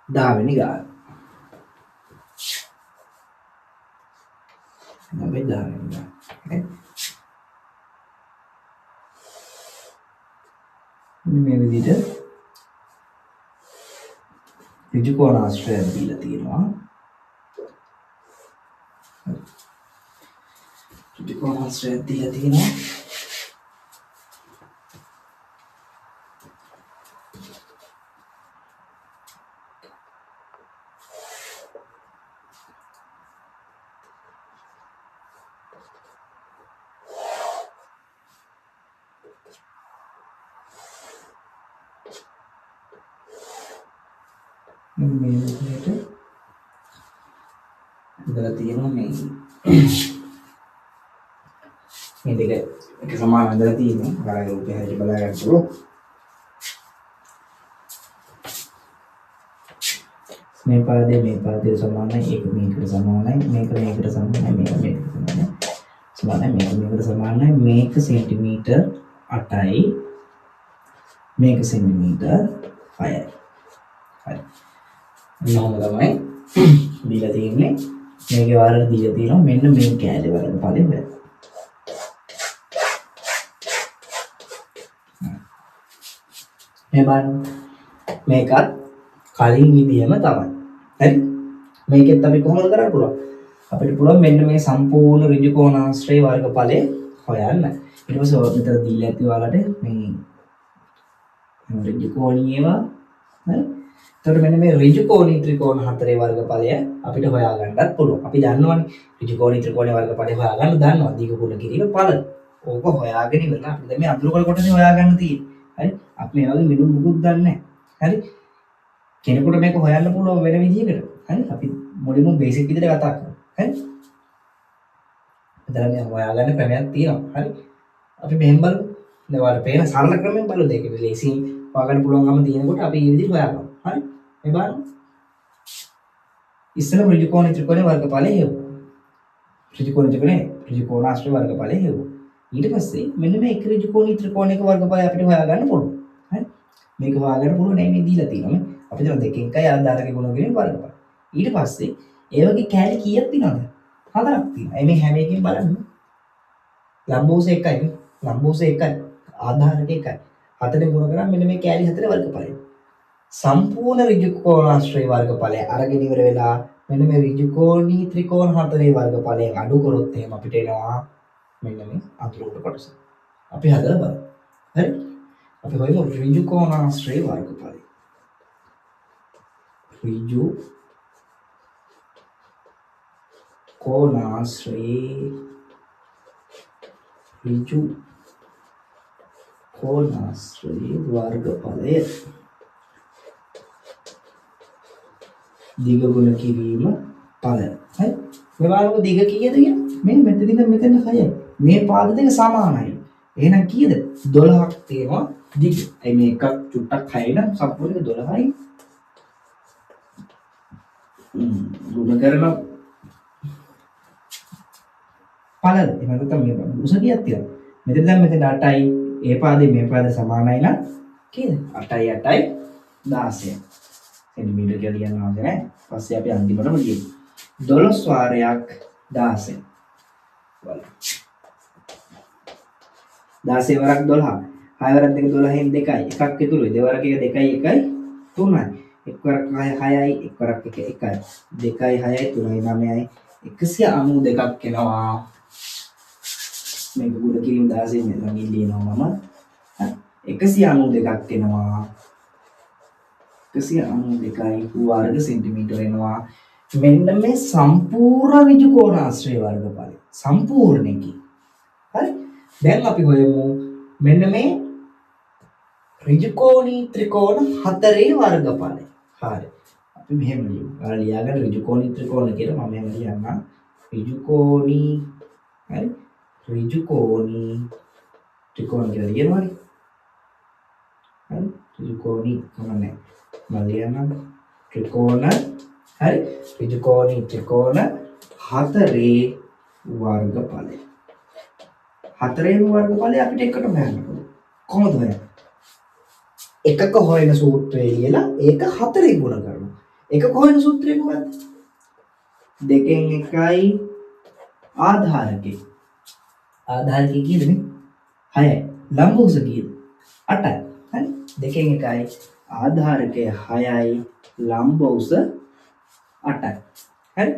10 වෙනි ගාන. අපි 10 වෙනි ගාන. මේ විදිහට ඍජු කෝණාශ්‍රය දීලා තියෙනවා. ඍජු කෝණාශ්‍රය දීලා තියෙනවා. මේ විදිහට ඉඳලා තියෙනවා මේ දෙක එක සමාන ඉඳලා තියෙනවා. ඔයාලගේ රූපය හැටියට බලා ගන්න පුළුවන්. මේ පාදයේ සමානයි, ඒක මේකට සමානයි, මේක මේකට සමානයි, මේක මේකට සමානයි, මේකට සමානයි, මේක සෙන්ටිමීටර් 8යි, මේක සෙන්ටිමීටර් 6යි. හරි. එහෙනම් තමයි දීලා තියෙන්නේ. මේකේ වාරය දීලා තියෙනවා. මෙන්න මේ කැලේ වලට ඵලෙ වෙයි. මේකත් කලින් විදියම තමයි. හරි. මේකෙත් අපි කොහොමද කරන්න පුළුවන්? අපිට පුළුවන් මෙන්න මේ සම්පූර්ණ ඍජු කෝණාශ්‍රය වර්ගඵලය හොයන්න. ඊට පස්සේ ඔය මෙතන දීලා ඇති ඔයාලට මේ ඍජු කෝණීයවා හරි. එතකොට මෙන්න මේ ඍජු කෝණී ත්‍රිකෝණ හතරේ වර්ගඵලය අපිට හොයා ගන්නත් පුළුවන්. අපි දන්නවනේ ඍජු කෝණී ත්‍රිකෝණේ වර්ගඵලය හොයා ගන්න දන්නවා. දීඝ ගුණ කිරීම පළ. ඕක හොයාගෙන ඉවරලා අපිට දැන් මේ අඳුරකල කොටසේ හොයා ගන්න තියෙන්නේ. හරි. අපි මේ වගේ මිනුම් මුකුත් දන්නේ නැහැ. හරි. කෙනෙකුට මේක හොයන්න පුළුවන් වෙන විදිහකට. හරි. අපි මුලින්ම බේසික් විදිහට කතා කරමු. හරි. එතන මේ හොයාගන්න ක්‍රමයක් තියෙනවා. හරි. අපි මෙහෙම බලමු. දැන් ඔයාලට පේන සරල ක්‍රමයෙන් බලමු. ඒකේ ලේසියෙන් හොයාගන්න පුළුවන්කම තියෙනකොට අපි මේ විදිහට හොයාගමු. හරි. මේ බලන්න. ඉස්සෙල්ලා ඍජු කෝණ ත්‍රිකෝණේ වර්ගඵලය හෙව්වා. ඍජු කෝණ ත්‍රිකෝණේ ඍජු කෝණාශ්‍රය වර්ගඵලය හෙව්වා. ඊට පස්සේ මෙන්න මේ එක ඍජු කෝණී ත්‍රිකෝණයක වර්ගඵලය අපිට හොයාගන්න පුළුවන්. හරි. මේක හොයාගන්න පුළුවන් නේ මේ දීලා තියෙනවා. අපි දන්න දෙකෙන් එකයි ආධාරක ගුණ කිරීම වර්ගඵල. ඊට පස්සේ ඒ වගේ කැලි කීයක් තියෙනවද? 4ක් තියෙනවා. මේ හැම එකකින් බලන්න. ලම්බෝස එකයි. ලම්බෝස එකයි. ආධාරක එකයි. 4ෙන් ගුණ කරාම මෙන්න මේ කැලි 4 වර්ගඵලය. සම්පූර්ණ ඍජු කෝණාශ්‍රය වර්ගඵලය අරගෙන ඉවර වෙලා මෙන්න මේ ඍජු කෝණී ත්‍රිකෝණ හතරේ වර්ගඵලයෙන් අඩු කරොත් එහෙම අපිට එනවා මෙන්න මේ අතුරුට කොටස. අපි හදලා බලමු. හරි? අපි හොයමු ඍජු කෝණාශ්‍රය වර්ගඵලය. ඍජු කෝණාශ්‍රය වර්ගඵලය දීඝ ගුණ කිරීම ඵල. හරි. මේ බලමු දීඝ කීයද කියලා. මේ මෙතනින් මෙතන 6යි. මේ පාද දෙක සමානයි. එහෙනම් කීයද? 12ක් තියෙනවා දීඝ. ඒ මේ එකක් චුට්ටක් 6 නම් සම්පූර්ණ 12යි. ගුණ කරන ඵලද? එහෙනම් තමයි මේ උස කීයක් තියෙනවා. මෙතන දැන් මෙතන 8යි. ඒ පාදේ මේ පාද සමානයි නම් කීයද? 8යි 8යි 16යි. සෙන්ටිමීටර් කියලා කියන්න ඕනේ නැහැ. පස්සේ අපි අන්තිමටම ලියමු. 12 වාරයක් 16. බලන්න. 16 වරක් 12. 6 වරක් දෙක 12න් 2යි. එකක් ඉතුරුයි. දෙවරක එක 2යි 1යි 3යි. එක් වරක් 6යි. එක් වරක් 1 1යි. 2යි 6යි 3යි 9යි 192ක් එනවා. මේක ගුණ කිරීම 16 මෙතනින් ලියනවා මම. 192ක් එනවා. 192යි වර්ග සෙන්ටිමීටර එනවා. මෙන්න මේ සම්පූර්ණ ඍජු කෝණාශ්‍රය වර්ගඵලය. සම්පූර්ණ එකයි. හරි? දැන් අපි හොයමු මෙන්න මේ ඍජු කෝණී ත්‍රිකෝණ හතරේ වර්ගඵලය. හරි. අපි මෙහෙම ලියමු. ඔයාලා ලියාගන්න ඍජු කෝණී ත්‍රිකෝණ කියලා මම මෙහෙම ලියන්නම්. ඍජු කෝණී හරි? ඍජු කෝණී ත්‍රිකෝණ කියලා ලියනවානේ. හරි? ඍජු කෝණී කොහොමද? මලියනම් ත්‍රිකෝණ හරි ඍජු කෝණී ත්‍රිකෝණ හතරේ වර්ගඵලය. හතරේම වර්ගඵලය අපිට එකට හොයන්න පුළුවන්. කොහොමද හොයන්නේ? එකක හොයන සූත්‍රය ලියලා ඒක හතරේ ගුණ කරනවා. එකක හොයන සූත්‍රය මොකක්ද? දෙකෙන් එකයි ආධාරකේ. ආධාරකේ කීයද මේ? 6යි. ලම්බෝස කීයද? 8යි. හරි. දෙකෙන් එකයි ආධාරකය 6යි ලම්බෝස 8යි. හරි.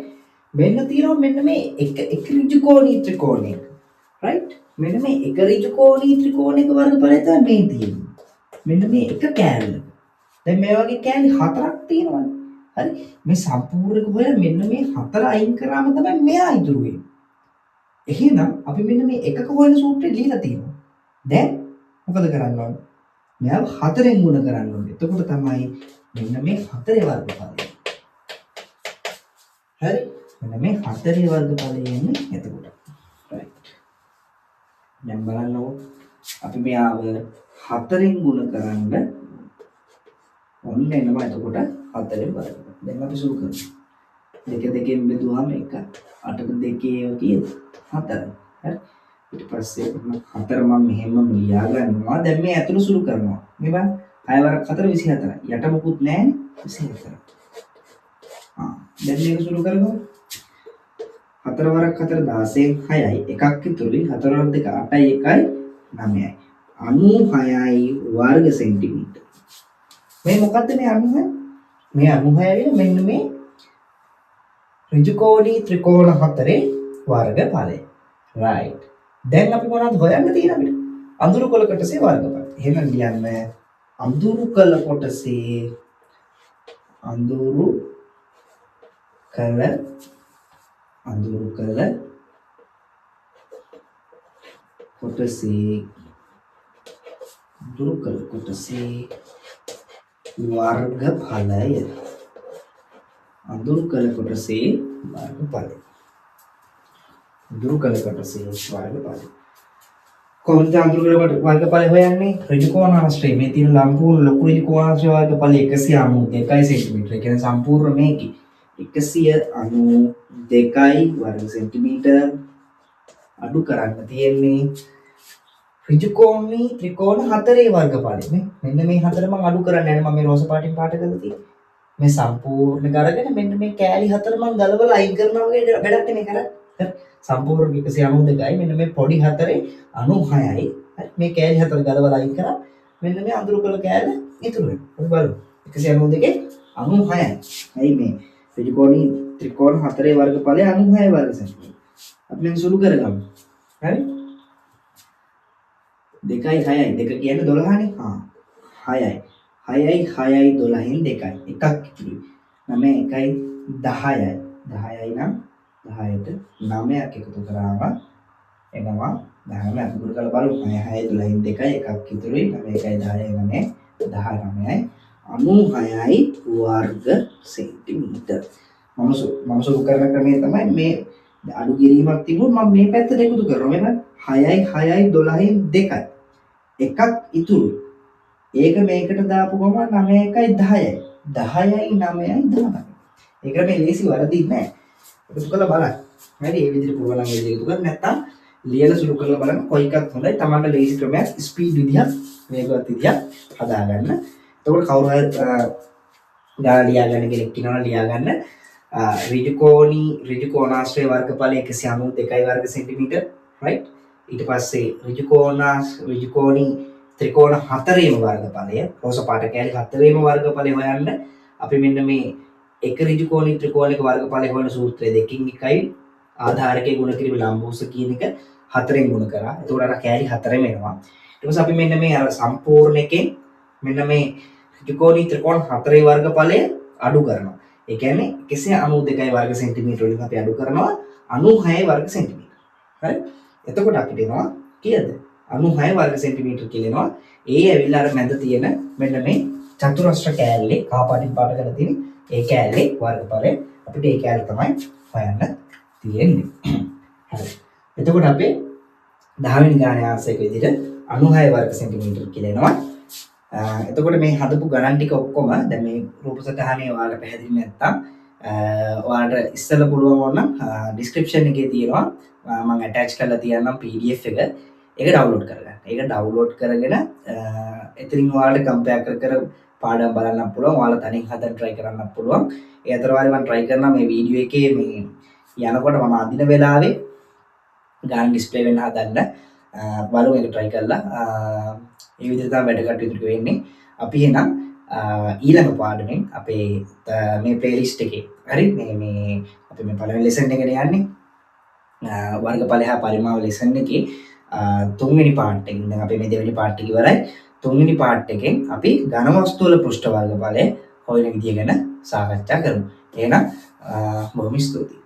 මෙන්න තියෙනවා මෙන්න මේ එක ඍජුකෝණී ත්‍රිකෝණයක. right? මෙන්න මේ එක ඍජුකෝණී ත්‍රිකෝණයක වර්ගඵලය තමයි මේ තියෙන්නේ. මෙන්න මේ එක කෑල්ල. දැන් මේ වගේ කෑලි 4ක් තියෙනවානේ. හරි. මේ සම්පූර්ණක හොයලා මෙන්න මේ 4 අයින් කරාම තමයි මෙයා ඉතුරු වෙන්නේ. එහෙනම් අපි මෙන්න මේ එකක හොයන සූත්‍රය ලියලා තියෙනවා. දැන් මොකද කරන්න ඕනේ? මෙයාව 4ෙන් ගුණ කරන්න ඕනේ. එතකොට තමයි මෙන්න මේ 4 වර්ගඵලය. හරි. මෙන්න මේ 4 වර්ගඵලය එන්නේ එතකොට. right. දැන් බලන්නකො අපි මෙයාව 4ෙන් ගුණ කරන්න ඔන්න එනවා එතකොට 4ෙන් වර්ගඵලය. දැන් අපි සුළු කරමු. 2 2කින් බෙදුවාම 1. 8ට 2 කීයද? 4. හරි. ඊට පස්සේ 4 මම මෙහෙම ලියා ගන්නවා. දැන් මේ ඇතුළු සුළු කරනවා. මේ බලන්න 6 වරක් 4 24. යට මොකුත් නැහැ 24. දැන් මේක සුළු කරගමු. 4 වරක් 4 16න් 6යි. එකක් ඉතුරුයි. 4 වරක් 2 8යි 1යි 9යි. 96යි වර්ග සෙන්ටිමීටර. මේ මොකද්ද මේ 96? මේ 96 මෙන්න මේ ඍජුකෝණී ත්‍රිකෝණ 4 වර්ගඵලය. right. දැන් අපි මොනවද හොයන්න තියෙන්නේ අපිට? අඳුරු කළ කොටසේ වර්ගඵල. එහෙනම් ලියන්න අඳුරු කළ කොටසේ අඳුරු කළ කොටසේ වර්ගඵලය. අඳුරු කළ කොටසේ වර්ගඵලය. අඳුරු කළ කොටසේ වර්ගඵලය. කොහොමද අඳුරු කළ වර්ගඵලය හොයන්නේ? ඍජුකෝණාශ්‍රය මේ තියෙන ලම්පූර්ණ ලොකු ඍජුකෝණාශ්‍රය වර්ගඵලය 192 සෙන්ටිමීටර. ඒ කියන්නේ සම්පූර්ණ මේකේ 192 වර්ග සෙන්ටිමීටර අඩු කරන්න තියෙන්නේ ඍජුකෝණී ත්‍රිකෝණ 4 වර්ගඵලය. මෙන්න මේ 4 මම අඩු කරන්න යනවා. මම මේ රෝස පාටින් පාට කරලා තියෙන්නේ. මේ සම්පූර්ණ කරගෙන මෙන්න මේ කෑලි 4 මම ගලවලා අයින් කරනවා වගේ වැඩක් නෙමෙයි කරන්නේ. සම්පූර්ණ 192යි මෙන්න මේ පොඩි 4 96යි. මේ කෑලි 4 ගලවලා අයින් කරා මෙන්න මේ අඳුරු කළ කෑල්ල ඉතුරු වෙනවා. අපි බලමු. 192 96යි. ඇයි මේ ත්‍රිකෝණී ත්‍රිකෝණ 4 වර්ගඵලය 96 වර්ග සෙන්ටිමීටර. අපි මේක සුළු කරගමු. හරි? 2යි 6යි 2 කියන්නේ 12නේ. 6යි 6යි 6යි 12න් 2යි. එකක් ඉතුරුයි. 9 1යි 10යි. 10යි නම් 10ට 9ක් එකතු කරාම එනවා 10ම අතුරු කරලා බලමු. 6යි 12න් 2යි එකක් ඉතුරුයි. 9 1යි 10යි 9යි 96යි වර්ග සෙන්ටිමීටර. මම සුළු කරන ක්‍රමය තමයි මේ අඩු කිරීමක් තිබුණොත් මම මේ පැත්තට එකතු කරනවා. වෙන 6යි 6යි 12න් 2යි. එකක් ඉතුරුයි. ඒක මේකට දාපු ගමන් 9 1යි 10යි. 10යි 9යි 10යි. ඒක මේ ලේසි වරදින්නේ නැහැ. එකතු කරලා බලන්න. හරි මේ විදිහට පුළුවන් නම් මේ විදිහට එකතු කරන්න නැත්නම් ලියලා සුළු කරලා බලන්න කොයි එකක් හොඳයි. Tamanට ලේසි ක්‍රමයක් ස්පීඩ් විදිහක් මේකවත් විදිහක් හදාගන්න. එතකොට කවුරු හරි ගාන ලියා ගන්න කෙනෙක් ඉන්නවා ලියා ගන්න ඍජුකෝණාශ්‍රය වර්ගඵලය 192යි වර්ග සෙන්ටිමීටර right. ඊට පස්සේ ඍජුකෝණී ත්‍රිකෝණ 4ේම වර්ගඵලය රෝස පාට කෑලි 4ේම වර්ගඵලය හොයන්න අපි මෙන්න මේ එක ඍජුකෝණී ත්‍රිකෝණයක වර්ගඵලය හොයන සූත්‍රය දෙකකින් එකයි ආධාරකයේ ගුණ කිරීම ලම්බෝස කියන එක 4ෙන් ගුණ කරා. එතකොට අර කෑලි 4ෙම එනවා. ඊට පස්සේ අපි මෙන්න මේ අර සම්පූර්ණ එකෙන් මෙන්න මේ ත්‍රිකෝණී ත්‍රිකෝණ 4 වර්ගඵලය අඩු කරනවා. ඒ කියන්නේ 192 වර්ග සෙන්ටිමීටර වලින් අපි අඩු කරනවා 96 වර්ග සෙන්ටිමීටර. හරි? එතකොට අපිට එනවා කීයද? 96 වර්ග සෙන්ටිමීටර කියලා එනවා. ඒ ඇවිල්ලා අර මැද තියෙන මෙන්න මේ චතුරස්‍ර කෑල්ලේ කහපාටින් පාට කරලා තියෙන ඒ කෑල්ලේ වර්ගඵලය අපිට ඒ කෑල්ල තමයි හොයන්න තියෙන්නේ. හරි. එතකොට අපේ 10 වෙනි ගානේ ආන්සර් එක විදිහට 96 වර්ග සෙන්ටිමීටර කියලා එනවා. එතකොට මේ හදපු ගණන් ටික ඔක්කොම දැන් මේ රූප සටහනේ ඔයාලට පැහැදිලි නැත්නම් ඔයාලට ඉස්සෙල්ලා පුළුවන් වුණා ඩිස්ක්‍රිප්ෂන් එකේ තියෙනවා මම ඇටච් කරලා තියන්නම් PDF එක. ඒක ඩවුන්ලෝඩ් කරගන්න. ඒක ඩවුන්ලෝඩ් කරගෙන එතනින් ඔයාලට කම්පෙයාර් කර පාඩම් බලන්න පුළුවන්. ඔයාලා තනියෙන් හදන්න try කරන්න පුළුවන්. ඒ අතර වාරේ මම try කරනවා මේ වීඩියෝ එකේ මේ යනකොට මම අදින වෙලාවේ ගාන ඩිස්ප්ලේ වෙන්න හදන්න. බලමු ඒක try කරලා. ඒ විදිහට තමයි වැඩ කටයුතු වෙන්නේ. අපි එහෙනම් ඊළඟ පාඩමෙන් අපේ මේ ප්ලේලිස්ට් එකේ හරි මේ අපි මේ පළවෙනි ලෙසන් එකට යන්නේ. වර්ගඵල හා පරිමාව ලෙසන් එකේ තුන්වෙනි පාර්ට් එකෙන් දැන් අපි මේ දෙවෙනි පාර්ට් එක ඉවරයි. තුන්වෙනි පාර්ට් එකෙන් අපි ඝන වස්තු වල පෘෂ්ඨ වර්ගඵලය හොයන විදිය ගැන සාකච්ඡා කරමු. එහෙනම් බොහොම ස්තුතියි.